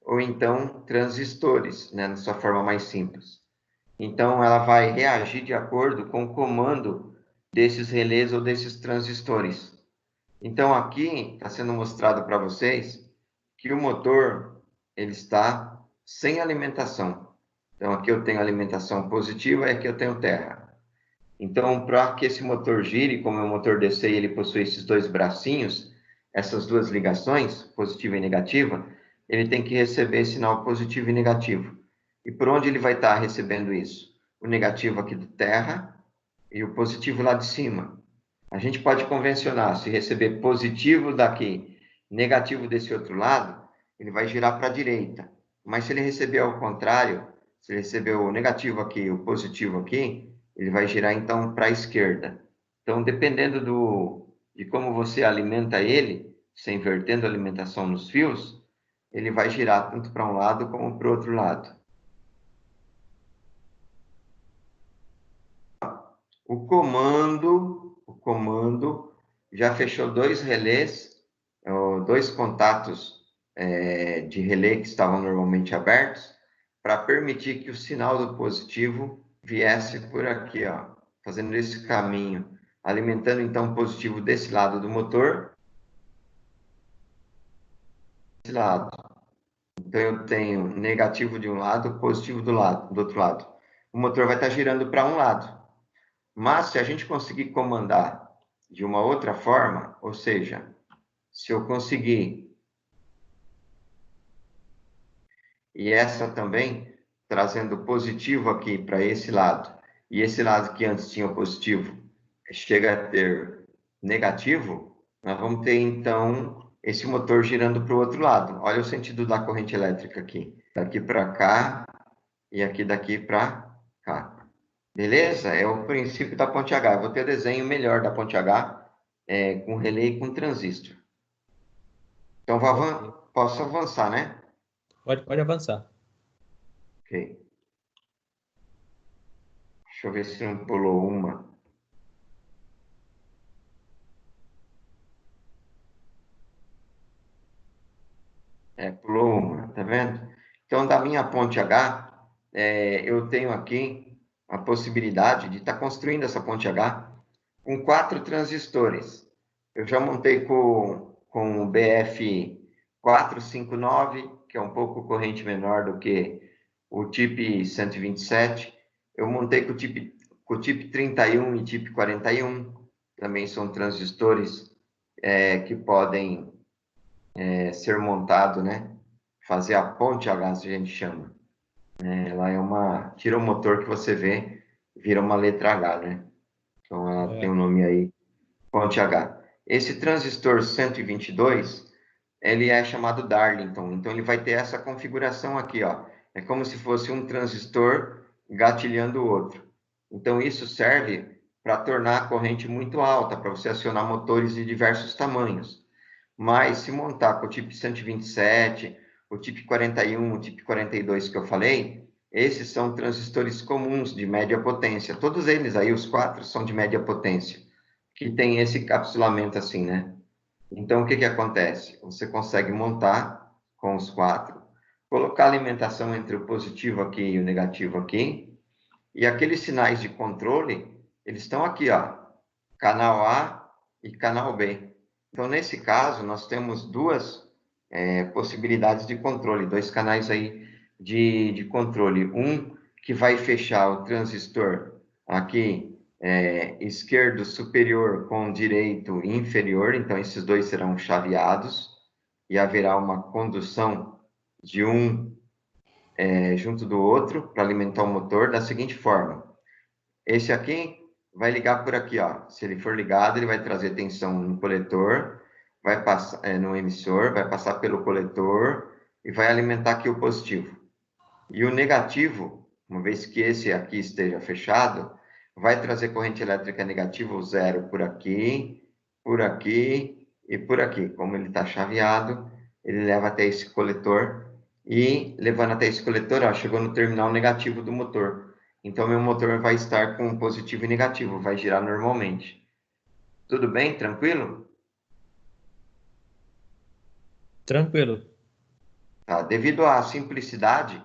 S1: ou então transistores, né, na sua forma mais simples. Então, ela vai reagir de acordo com o comando desses relés ou desses transistores. Então, aqui está sendo mostrado para vocês que o motor ele está sem alimentação. Então, aqui eu tenho alimentação positiva e aqui eu tenho terra. Então, para que esse motor gire, como é um motor DC e ele possui esses 2 bracinhos, essas 2 ligações, positiva e negativa, ele tem que receber sinal positivo e negativo. E por onde ele vai estar recebendo isso? O negativo aqui do terra e o positivo lá de cima. A gente pode convencionar, se receber positivo daqui, negativo desse outro lado, ele vai girar para a direita. Mas se ele receber ao contrário, se ele receber o negativo aqui e o positivo aqui, ele vai girar então para a esquerda. Então, dependendo de como você alimenta ele, você invertendo a alimentação nos fios, ele vai girar tanto para um lado como para o outro lado. O comando já fechou 2 relés, 2 contatos de relé que estavam normalmente abertos, para permitir que o sinal do positivo viesse por aqui, ó, fazendo esse caminho, alimentando então o positivo desse lado do motor, desse lado. Então eu tenho negativo de um lado, positivo do outro lado. O motor vai estar girando para um lado. Mas se a gente conseguir comandar de uma outra forma, ou seja, se eu conseguir, e essa também, trazendo positivo aqui para esse lado, e esse lado que antes tinha o positivo, chega a ter negativo, nós vamos ter, então, esse motor girando para o outro lado. Olha o sentido da corrente elétrica aqui. Daqui para cá e aqui daqui para cá. Beleza? É o princípio da ponte H. Eu vou ter desenho melhor da ponte H com relé e com transistor. Então, posso avançar, né?
S2: Pode avançar.
S1: Ok. Deixa eu ver se não pulou uma. Pulou uma, tá vendo? Então, da minha ponte H, eu tenho aqui a possibilidade de estar construindo essa ponte H com 4 transistores. Eu já montei com o BF 459, que é um pouco corrente menor do que o TIP 127. Eu montei com o TIP 31 e TIP 41. Também são transistores que podem ser montados, né? Fazer a ponte H, a gente chama. Ela tira o motor que você vê, vira uma letra H, né? Então, ela tem um nome aí, ponte H. Esse transistor 122, ele é chamado Darlington. Então, ele vai ter essa configuração aqui, ó. É como se fosse um transistor gatilhando o outro. Então, isso serve para tornar a corrente muito alta, para você acionar motores de diversos tamanhos. Mas, se montar com o tipo 127, o tipo 41, o tipo 42 que eu falei, esses são transistores comuns de média potência. Todos eles aí, os 4, são de média potência, que tem esse capsulamento assim, né? Então, o que acontece? Você consegue montar com os 4, colocar alimentação entre o positivo aqui e o negativo aqui, e aqueles sinais de controle, eles estão aqui, ó, canal A e canal B. Então, nesse caso, nós temos duas possibilidades de controle, 2 canais aí de controle. Um que vai fechar o transistor aqui esquerdo superior com direito inferior, então esses dois serão chaveados e haverá uma condução de um junto do outro para alimentar o motor da seguinte forma. Esse aqui vai ligar por aqui, ó. Se ele for ligado, ele vai trazer tensão no coletor, vai passar no emissor, vai passar pelo coletor e vai alimentar aqui o positivo. E o negativo, uma vez que esse aqui esteja fechado, vai trazer corrente elétrica negativa, o zero por aqui e por aqui. Como ele está chaveado, ele leva até esse coletor e, levando até esse coletor, ó, chegou no terminal negativo do motor. Então, meu motor vai estar com positivo e negativo, vai girar normalmente. Tudo bem? Tranquilo?
S2: Tranquilo.
S1: Tá. Devido à simplicidade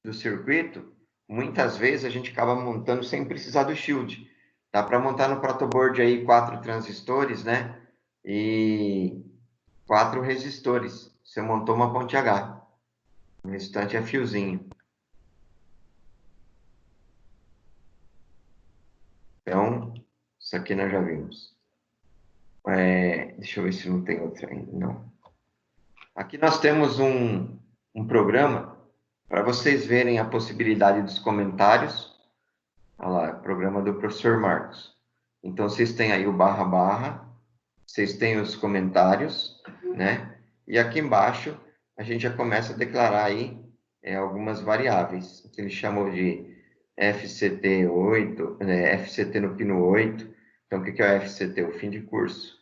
S1: do circuito, muitas vezes a gente acaba montando sem precisar do shield. Dá para montar no protoboard aí 4 transistores, né? E 4 resistores. Você montou uma ponte H. O restante é fiozinho. Então, isso aqui nós já vimos. Deixa eu ver se não tem outra ainda. Não. Aqui nós temos um programa para vocês verem a possibilidade dos comentários. Olha lá, programa do professor Marcos. Então, vocês têm aí o //, vocês têm os comentários, né? E aqui embaixo, a gente já começa a declarar aí algumas variáveis, que ele chamou de FCT8, FCT no pino 8. Então, o que é o FCT? O fim de curso.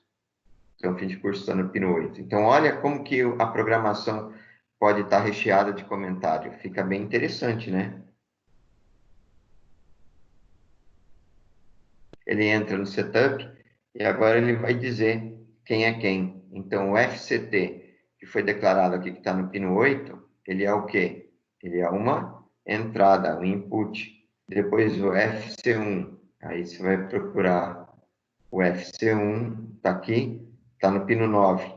S1: Então, o fim de curso está no pino 8. Então, olha como que a programação pode estar recheada de comentário. Fica bem interessante, né? Ele entra no setup e agora ele vai dizer quem é quem. Então, o FCT, que foi declarado aqui, que está no pino 8, ele é o quê? Ele é uma entrada, um input. Depois o FC1, aí você vai procurar o FC1, está aqui, está no pino 9.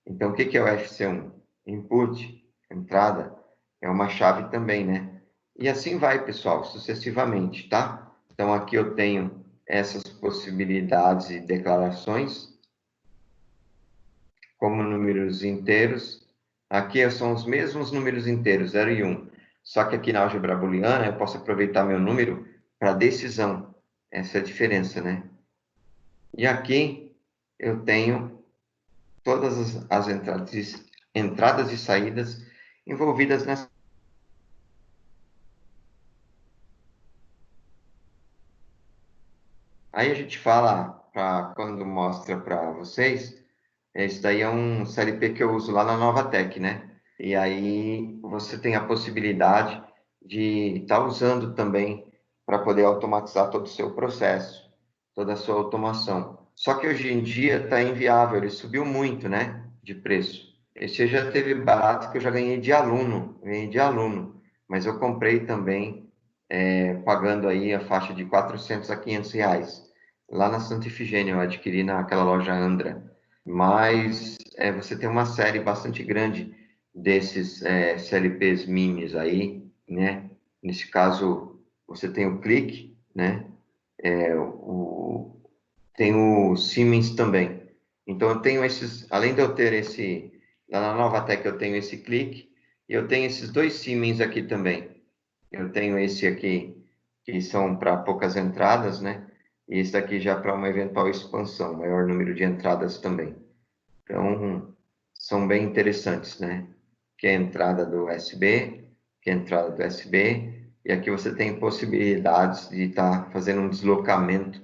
S1: Então, o que é o FC1? Input, entrada, é uma chave também, né? E assim vai, pessoal, sucessivamente, tá? Então, aqui eu tenho essas possibilidades e declarações como números inteiros. Aqui são os mesmos números inteiros, 0 e 1. Só que aqui na álgebra booleana eu posso aproveitar meu número para decisão. Essa é a diferença, né? E aqui eu tenho todas as entradas e saídas envolvidas nessa. Aí a gente fala, quando mostra para vocês, esse daí é um CLP que eu uso lá na Novatec, né? E aí você tem a possibilidade de estar usando também para poder automatizar todo o seu processo, toda a sua automação. Só que hoje em dia está inviável, ele subiu muito, né, de preço. Esse já teve barato que eu já ganhei de aluno, mas eu comprei também pagando aí a faixa de 400 a 500 reais. Lá na Santa Ifigênia eu adquiri naquela loja Andra. Mas você tem uma série bastante grande desses CLPs minis aí, né? Nesse caso, você tem o Click, né? Tem o Siemens também. Então, eu tenho esses, além de eu ter esse, lá na Novatec eu tenho esse Click, e eu tenho esses dois Siemens aqui também. Eu tenho esse aqui, que são para poucas entradas, né? E esse daqui já para uma eventual expansão, maior número de entradas também. Então, são bem interessantes, né? Que é a entrada do USB, que é a entrada do USB, e aqui você tem possibilidades de estar fazendo um deslocamento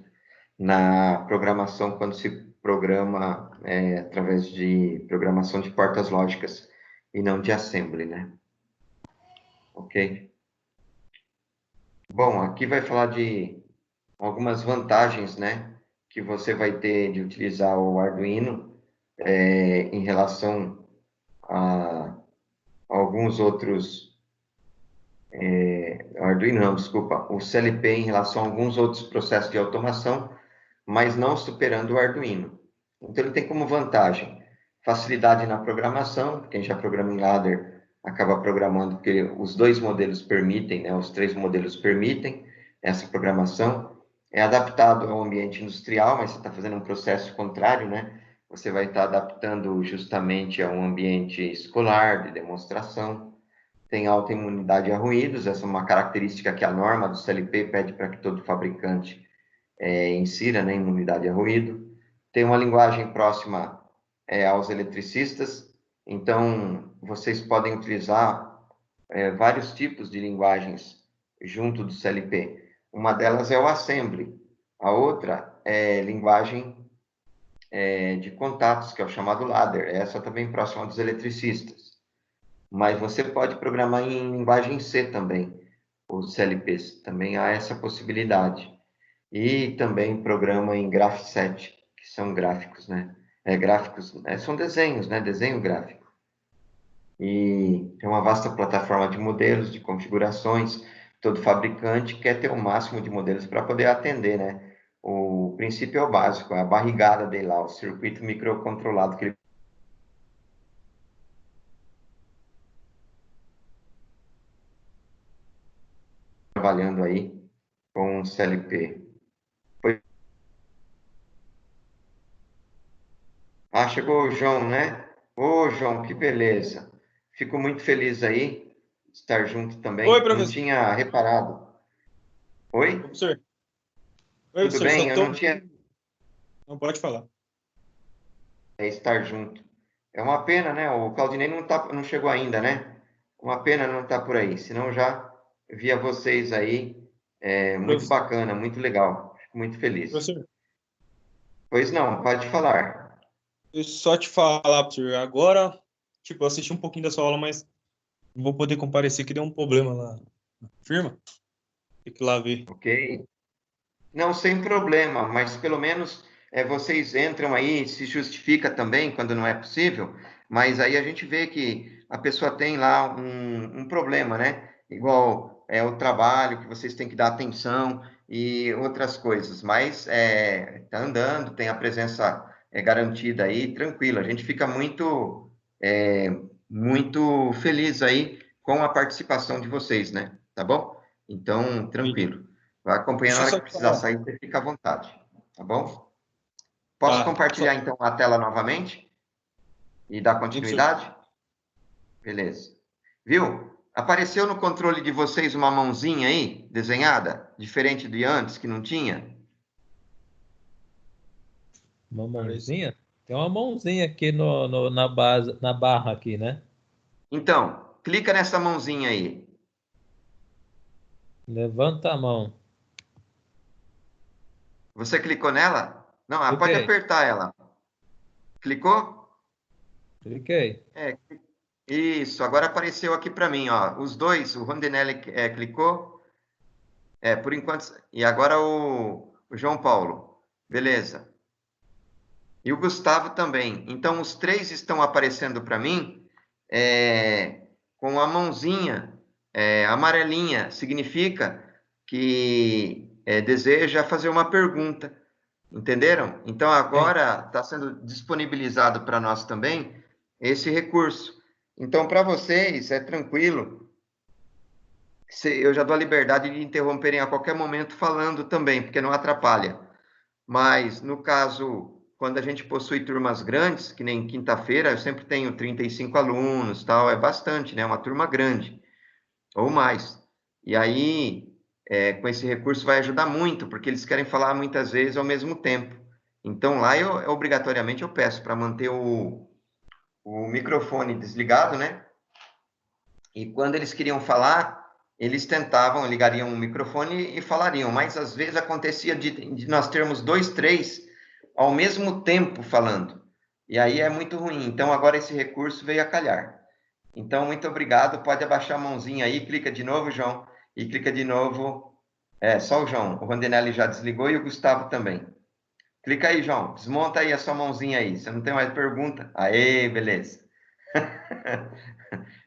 S1: na programação, quando se programa através de programação de portas lógicas e não de assembly, né? Ok? Bom, aqui vai falar de algumas vantagens, né? Que você vai ter de utilizar o Arduino em relação a alguns outros, Arduino não, desculpa, o CLP em relação a alguns outros processos de automação, mas não superando o Arduino. Então, ele tem como vantagem facilidade na programação, quem já programa em ladder acaba programando, porque os dois modelos permitem, né, os três modelos permitem essa programação. É adaptado ao ambiente industrial, mas você está fazendo um processo contrário, né? Você vai estar adaptando justamente a um ambiente escolar, de demonstração. Tem alta imunidade a ruídos, essa é uma característica que a norma do CLP pede para que todo fabricante insira, né, imunidade a ruído. Tem uma linguagem próxima aos eletricistas, então vocês podem utilizar vários tipos de linguagens junto do CLP. Uma delas é o Assembly, a outra é linguagem de contatos, que é o chamado ladder, essa também próxima dos eletricistas. Mas você pode programar em linguagem C também, os CLPs, também há essa possibilidade. E também programa em Graph7, que são gráficos, né? Gráficos, são desenhos, né? Desenho gráfico. E tem uma vasta plataforma de modelos, de configurações. Todo fabricante quer ter o máximo de modelos para poder atender, né? O princípio é o básico, a barrigada dele lá, o circuito microcontrolado que ele trabalhando aí com o CLP. Ah, chegou o João, né? Ô, João, que beleza. Fico muito feliz aí de estar junto
S4: Oi,
S1: também. Não
S4: professor.
S1: tinha reparado. Oi?
S4: Professor. Oi,
S1: Tudo
S4: professor. Só
S1: bem? Eu
S4: tô.
S1: não tinha
S4: Não pode falar.
S1: estar junto. É uma pena, né? O Claudinei não chegou ainda, né? Uma pena não estar por aí. Senão já via vocês aí. Muito
S4: Prof-
S1: bacana, muito legal. Fico muito feliz.
S4: Professor,
S1: Pois não, pode falar.
S4: eu só te falar, professor. Agora, tipo, eu assisti um pouquinho da sua aula, mas não vou poder comparecer que deu um problema lá na firma. Tem que ir lá ver.
S1: Ok? Não, sem problema, mas pelo menos vocês entram aí, se justifica também quando não é possível, mas aí a gente vê que a pessoa tem lá um problema, né? Igual o trabalho, que vocês têm que dar atenção e outras coisas, mas tá andando, tem a presença garantida aí, tranquilo. A gente fica é, muito feliz aí com a participação de vocês, né? Tá bom? Então,
S4: Sim.
S1: tranquilo. Vai acompanhando,
S4: Deixa
S1: a
S4: eu
S1: hora
S4: só
S1: que
S4: te
S1: precisar
S4: falar.
S1: sair, você fica à vontade, tá bom? Posso
S4: Tá.
S1: compartilhar, então, a tela novamente e dar
S4: Sim, professor.
S1: continuidade? Beleza. Viu? Apareceu no controle de vocês uma mãozinha aí, desenhada, diferente de antes, que não tinha?
S2: Uma
S4: Parece.
S2: mãozinha? Tem uma mãozinha aqui na base, na barra aqui, né?
S1: Então, clica nessa mãozinha aí.
S2: Levanta a mão.
S1: Você clicou nela? Não, pode
S2: Cliquei.
S1: apertar ela. Clicou?
S2: Cliquei.
S1: Isso, agora apareceu aqui para mim, ó. Os dois, o Rondinelli clicou. Por enquanto. E agora o João Paulo. Beleza. E o Gustavo também. Então, os três estão aparecendo para mim com a mãozinha amarelinha. Significa que deseja fazer uma pergunta. Entenderam? Então, agora está sendo disponibilizado para nós também esse recurso. Então, para vocês, é tranquilo. Eu já dou a liberdade de interromperem a qualquer momento falando também, porque não atrapalha. Mas, no caso, quando a gente possui turmas grandes, que nem quinta-feira, eu sempre tenho 35 alunos, tal, é bastante, né? Uma turma grande, ou mais. E aí, com esse recurso vai ajudar muito, porque eles querem falar muitas vezes ao mesmo tempo. Então, lá, obrigatoriamente, eu peço para manter o microfone desligado, né? E quando eles queriam falar, eles tentavam, ligariam o microfone e falariam, mas às vezes acontecia de nós termos dois, três ao mesmo tempo falando. E aí é muito ruim. Então agora esse recurso veio a calhar. Então, muito obrigado. Pode abaixar a mãozinha aí, clica de novo, João, e clica de novo. Só o João. O Rondinelli já desligou e o Gustavo também. Clica aí, João. Desmonta aí a sua mãozinha aí. Você não tem mais pergunta? Aê, beleza.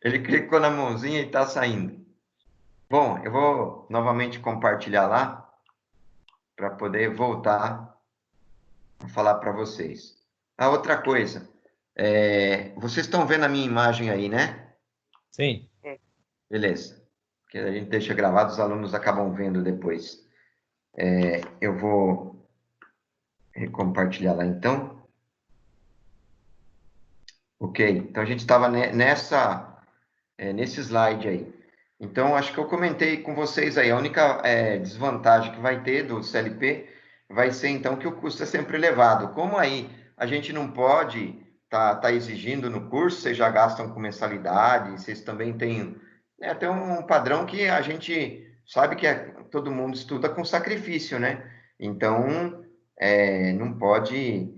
S1: Ele clicou na mãozinha e está saindo. Bom, eu vou novamente compartilhar lá para poder voltar a falar para vocês. A outra coisa, vocês estão vendo a minha imagem aí, né?
S2: Sim.
S1: Beleza. Porque a gente deixa gravado, os alunos acabam vendo depois. Eu vou compartilhar lá então. Ok, então a gente estava nesse slide aí. Então, acho que eu comentei com vocês aí, a única desvantagem que vai ter do CLP vai ser, então, que o custo é sempre elevado. Como aí a gente não pode tá exigindo no curso, vocês já gastam com mensalidade, vocês também têm até um padrão que a gente sabe que todo mundo estuda com sacrifício, né? Então, não pode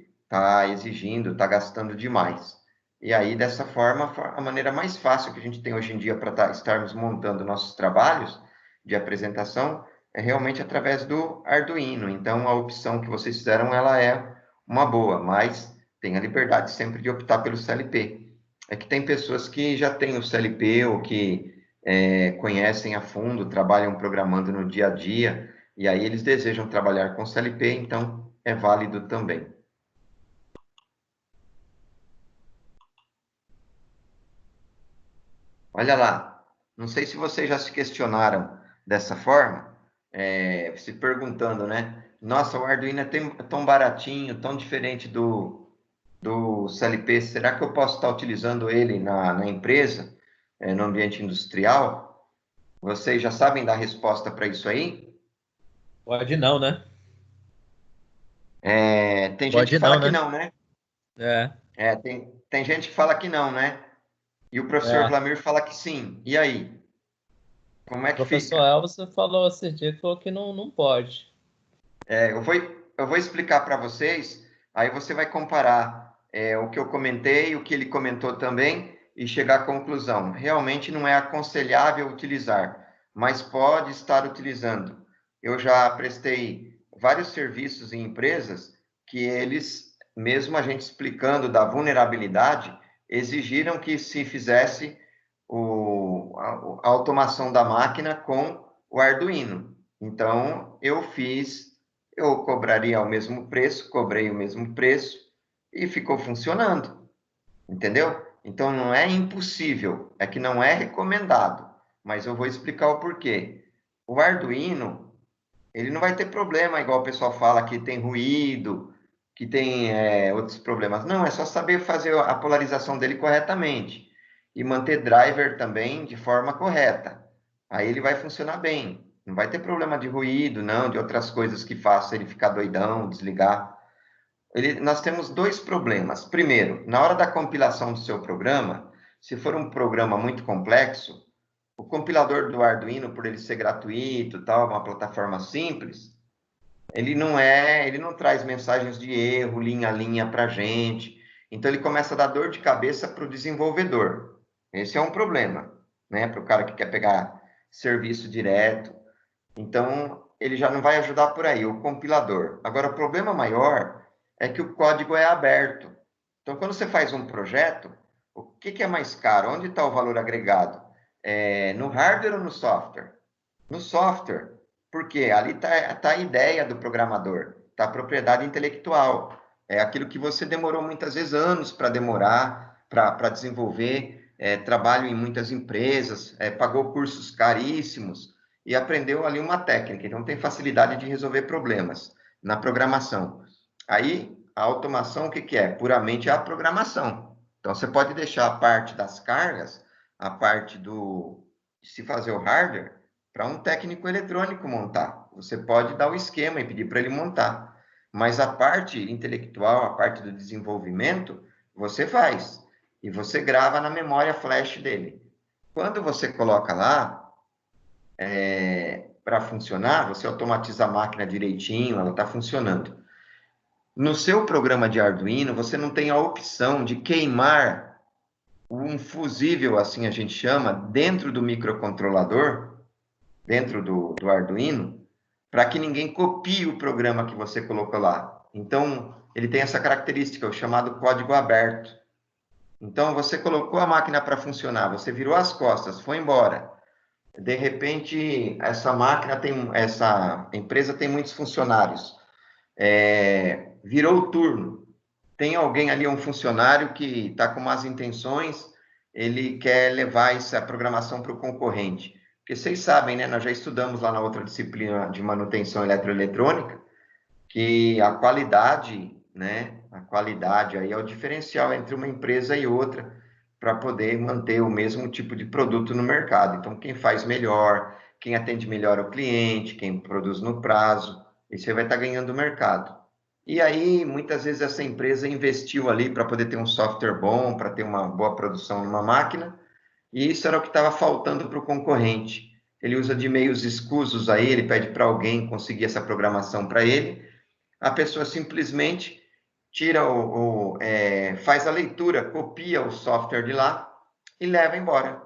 S1: exigindo, gastando demais. E aí, dessa forma, a maneira mais fácil que a gente tem hoje em dia para estarmos montando nossos trabalhos de apresentação é realmente através do Arduino. Então, a opção que vocês fizeram, ela é uma boa, mas tem a liberdade sempre de optar pelo CLP. É que tem pessoas que já têm o CLP ou que conhecem a fundo, trabalham programando no dia a dia, e aí eles desejam trabalhar com CLP, então é válido também. Olha lá, não sei se vocês já se questionaram dessa forma, se perguntando, né? Nossa, o Arduino é tão baratinho, tão diferente do CLP, será que eu posso estar utilizando ele na empresa, no ambiente industrial? Vocês já sabem dar resposta para isso aí?
S2: Pode não, né?
S1: Tem gente que
S2: Pode
S1: fala
S2: não,
S1: que
S2: né?
S1: não, né?
S2: É,
S1: Tem gente que fala que não, né? E o professor
S2: é.
S1: Vlamir fala que sim. E aí? Como é
S2: O
S1: que
S2: professor
S1: fica?
S2: Elvis falou esse dia que falou que não pode.
S1: Eu vou explicar para vocês, aí você vai comparar o que eu comentei, o que ele comentou também, e chegar à conclusão. Realmente não é aconselhável utilizar, mas pode estar utilizando. Eu já prestei vários serviços em empresas que eles, mesmo a gente explicando da vulnerabilidade, exigiram que se fizesse a automação da máquina com o Arduino. Então, eu cobraria o mesmo preço, cobrei o mesmo preço e ficou funcionando, entendeu? Então não é impossível, é que não é recomendado, mas eu vou explicar o porquê. O Arduino, ele não vai ter problema, igual o pessoal fala que tem ruído, que tem outros problemas. Não, é só saber fazer a polarização dele corretamente e manter driver também de forma correta. Aí ele vai funcionar bem. Não vai ter problema de ruído, não, de outras coisas que façam ele ficar doidão, desligar. nós temos dois problemas. Primeiro, na hora da compilação do seu programa, se for um programa muito complexo, o compilador do Arduino, por ele ser gratuito, tal, uma plataforma simples, ele não traz mensagens de erro, linha a linha para a gente. Então, ele começa a dar dor de cabeça para o desenvolvedor. Esse é um problema, né? Para o cara que quer pegar serviço direto. Então, ele já não vai ajudar por aí, o compilador. Agora, o problema maior é que o código é aberto. Então, quando você faz um projeto, o que é mais caro? Onde está o valor agregado? No hardware ou no software? No software. Por quê? Ali está a ideia do programador, está a propriedade intelectual. É aquilo que você demorou muitas vezes anos para desenvolver, trabalho em muitas empresas, pagou cursos caríssimos e aprendeu ali uma técnica. Então, tem facilidade de resolver problemas na programação. Aí, a automação, o que é? Puramente a programação. Então, você pode deixar a parte das cargas, a parte de se fazer o hardware, para um técnico eletrônico montar. Você pode dar o esquema e pedir para ele montar. Mas a parte intelectual, a parte do desenvolvimento, você faz. E você grava na memória flash dele. Quando você coloca lá, para funcionar, você automatiza a máquina direitinho, ela está funcionando. No seu programa de Arduino, você não tem a opção de queimar um fusível, assim a gente chama, dentro do microcontrolador, dentro do Arduino, para que ninguém copie o programa que você colocou lá. Então, ele tem essa característica, o chamado código aberto. Então, você colocou a máquina para funcionar, você virou as costas, foi embora. De repente, essa empresa tem muitos funcionários. Virou o turno. Tem alguém ali, um funcionário que está com más intenções, ele quer levar essa programação para o concorrente. Porque vocês sabem, né? Nós já estudamos lá na outra disciplina de manutenção eletroeletrônica, que a qualidade, né? A qualidade aí é o diferencial entre uma empresa e outra para poder manter o mesmo tipo de produto no mercado. Então, quem faz melhor, quem atende melhor o cliente, quem produz no prazo, esse aí vai estar ganhando o mercado. E aí, muitas vezes, essa empresa investiu ali para poder ter um software bom, para ter uma boa produção numa máquina, e isso era o que estava faltando para o concorrente. Ele usa de meios escusos aí, ele pede para alguém conseguir essa programação para ele, a pessoa simplesmente tira faz a leitura, copia o software de lá e leva embora.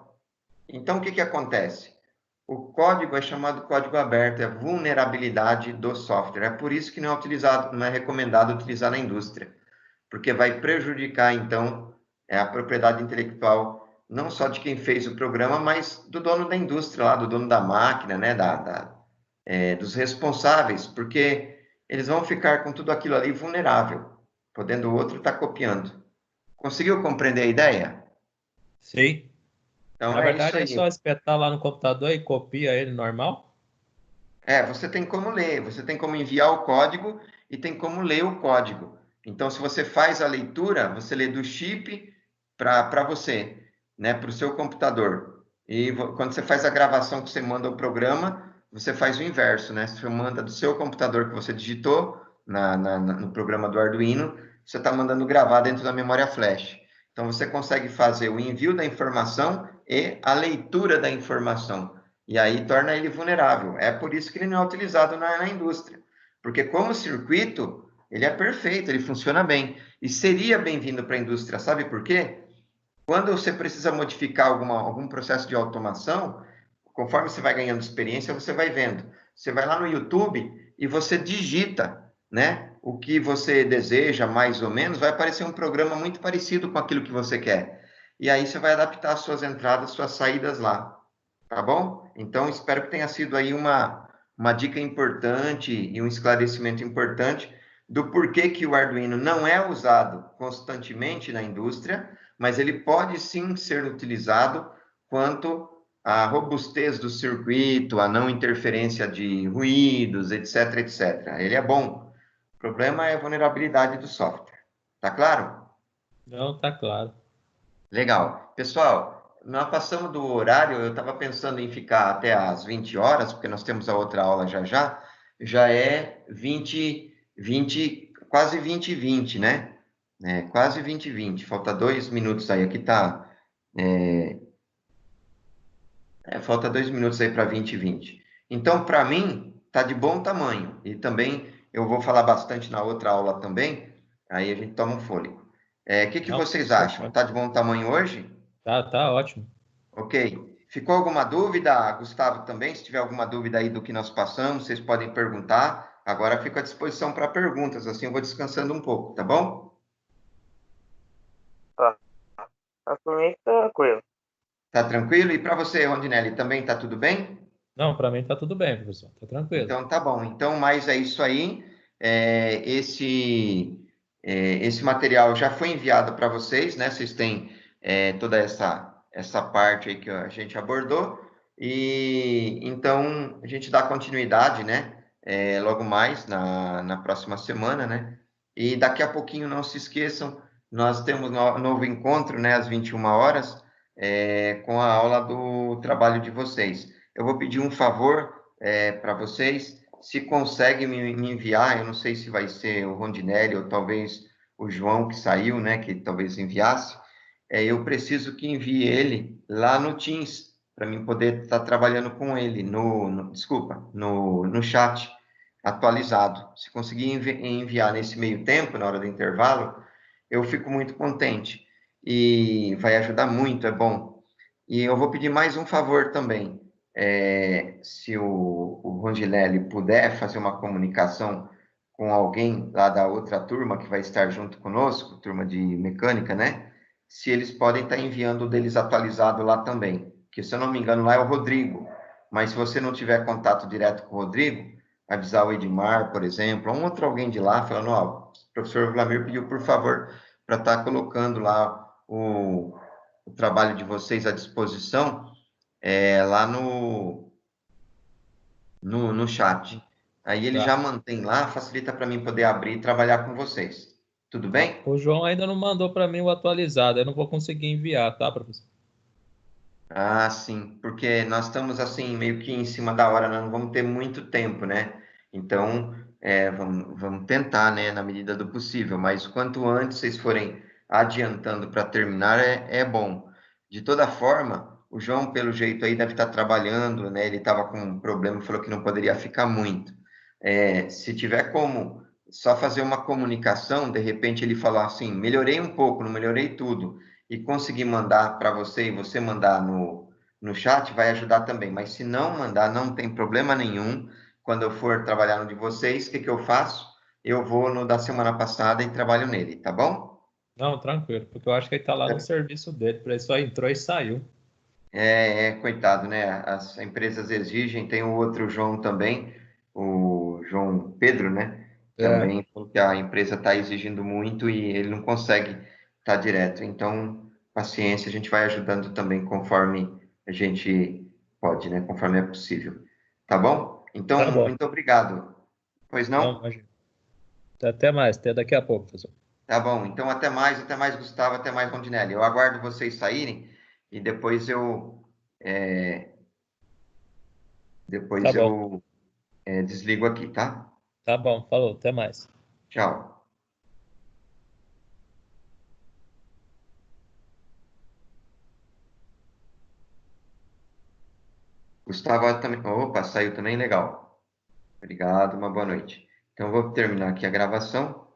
S1: Então, o que acontece? O código é chamado código aberto, é vulnerabilidade do software. É por isso que não é recomendado utilizar na indústria, porque vai prejudicar, então, a propriedade intelectual, não só de quem fez o programa, mas do dono da indústria, lá, do dono da máquina, né, dos responsáveis, porque eles vão ficar com tudo aquilo ali vulnerável, podendo o outro estar copiando. Conseguiu compreender a ideia?
S2: Sim.
S1: Então,
S2: Na verdade, é
S1: isso aí.
S2: só espetar lá no computador e copia ele normal?
S1: Você tem como ler, você tem como enviar o código e tem como ler o código. Então, se você faz a leitura, você lê do chip para você, né, para o seu computador. E quando você faz a gravação que você manda o programa, você faz o inverso, né? Você manda do seu computador que você digitou no programa do Arduino, você está mandando gravar dentro da memória flash. Então, você consegue fazer o envio da informação e a leitura da informação. E aí torna ele vulnerável. É por isso que ele não é utilizado na indústria. Porque como circuito, ele é perfeito, ele funciona bem. E seria bem-vindo para a indústria, sabe por quê? Quando você precisa modificar algum processo de automação, conforme você vai ganhando experiência, você vai vendo. Você vai lá no YouTube e você digita, né, o que você deseja, mais ou menos, vai aparecer um programa muito parecido com aquilo que você quer. E aí você vai adaptar as suas entradas, suas saídas lá. Tá bom? Então, espero que tenha sido aí uma dica importante e um esclarecimento importante do porquê que o Arduino não é usado constantemente na indústria, mas ele pode sim ser utilizado quanto à robustez do circuito, a não interferência de ruídos, etc, etc. Ele é bom. O problema é a vulnerabilidade do software. Tá claro?
S2: Não, tá claro.
S1: Legal. Pessoal, nós passamos do horário, eu estava pensando em ficar até às 20 horas, porque nós temos a outra aula já já é 20 quase 20 e 20, né? Quase 20 e 20. Falta 2 minutos aí. Aqui tá... falta 2 minutos aí para 20 e 20. Então, para mim, tá de bom tamanho. E também eu vou falar bastante na outra aula também. Aí a gente toma um fôlego. O que
S2: Não,
S1: vocês acham? Tá de bom tamanho hoje?
S2: tá ótimo.
S1: Ok. Ficou alguma dúvida, Gustavo, também? Se tiver alguma dúvida aí do que nós passamos, vocês podem perguntar. Agora fico à disposição para perguntas, assim eu vou descansando um pouco, tá bom?
S3: Tá. Atualmente tá tranquilo.
S1: Tá tranquilo? E para você, Rondinelli, também tá tudo bem?
S2: Não, para mim tá tudo bem, professor. Tá tranquilo.
S1: Então tá bom. Então, mas é isso aí. Esse material já foi enviado para vocês, né? Vocês têm toda essa parte aí que a gente abordou. E então a gente dá continuidade, né? Logo mais na próxima semana, né? E daqui a pouquinho, não se esqueçam, nós temos novo encontro, né? Às 21 horas, com a aula do trabalho de vocês. Eu vou pedir um favor para vocês, se consegue me enviar, eu não sei se vai ser o Rondinelli ou talvez o João que saiu, né, que talvez enviasse, eu preciso que envie ele lá no Teams, para mim poder estar trabalhando com ele, desculpa, no chat atualizado. Se conseguir enviar nesse meio tempo, na hora do intervalo, eu fico muito contente e vai ajudar muito, é bom. E eu vou pedir mais um favor também. Se o Rondinelli puder fazer uma comunicação com alguém lá da outra turma que vai estar junto conosco, turma de mecânica, né? Se eles podem estar enviando o deles atualizado lá também. Que, se eu não me engano, lá é o Rodrigo. Mas se você não tiver contato direto com o Rodrigo, avisar o Edmar, por exemplo, ou um outro alguém de lá, falando, ó, o professor Vlamir pediu, por favor, para estar colocando lá o trabalho de vocês à disposição, lá no chat. Aí ele
S2: Tá.
S1: já mantém lá, facilita para mim poder abrir e trabalhar com vocês. Tudo
S2: Tá.
S1: bem?
S2: O João ainda não mandou para mim o atualizado, eu não vou conseguir enviar, tá, professor?
S1: Ah, sim, porque nós estamos assim, meio que em cima da hora, nós não vamos ter muito tempo, né? Então, vamos tentar, né, na medida do possível, mas quanto antes vocês forem adiantando para terminar, é bom. De toda forma, o João, pelo jeito aí, deve estar trabalhando, né? Ele estava com um problema, falou que não poderia ficar muito. Se tiver como só fazer uma comunicação, de repente ele falar assim, melhorei um pouco, não melhorei tudo e conseguir mandar para você e você mandar no chat, vai ajudar também. Mas se não mandar, não tem problema nenhum. Quando eu for trabalhar no de vocês, o que eu faço? Eu vou no da semana passada e trabalho nele, tá bom?
S2: Não, tranquilo, porque eu acho que ele tá lá no serviço dele, por isso só entrou e saiu.
S1: Coitado, né? As empresas exigem, tem o outro João também, o João Pedro, né?
S2: É.
S1: Também, porque a empresa está exigindo muito e ele não consegue estar direto. Então, paciência, a gente vai ajudando também conforme a gente pode, né? Conforme é possível. Tá bom? Então,
S2: Tá bom.
S1: muito obrigado. Pois
S2: Não,
S1: não?
S2: imagina. Até mais, até daqui a pouco, professor.
S1: Tá bom. Então, até mais, Gustavo, até mais, Rondinelli. Eu aguardo vocês saírem e depois é,
S2: Tá
S1: depois
S2: bom,
S1: eu desligo aqui, tá?
S2: tá bom, falou, até mais.
S1: Tchau. Gustavo também. Opa, saiu também, legal. Obrigado, uma boa noite. Então, vou terminar aqui a gravação.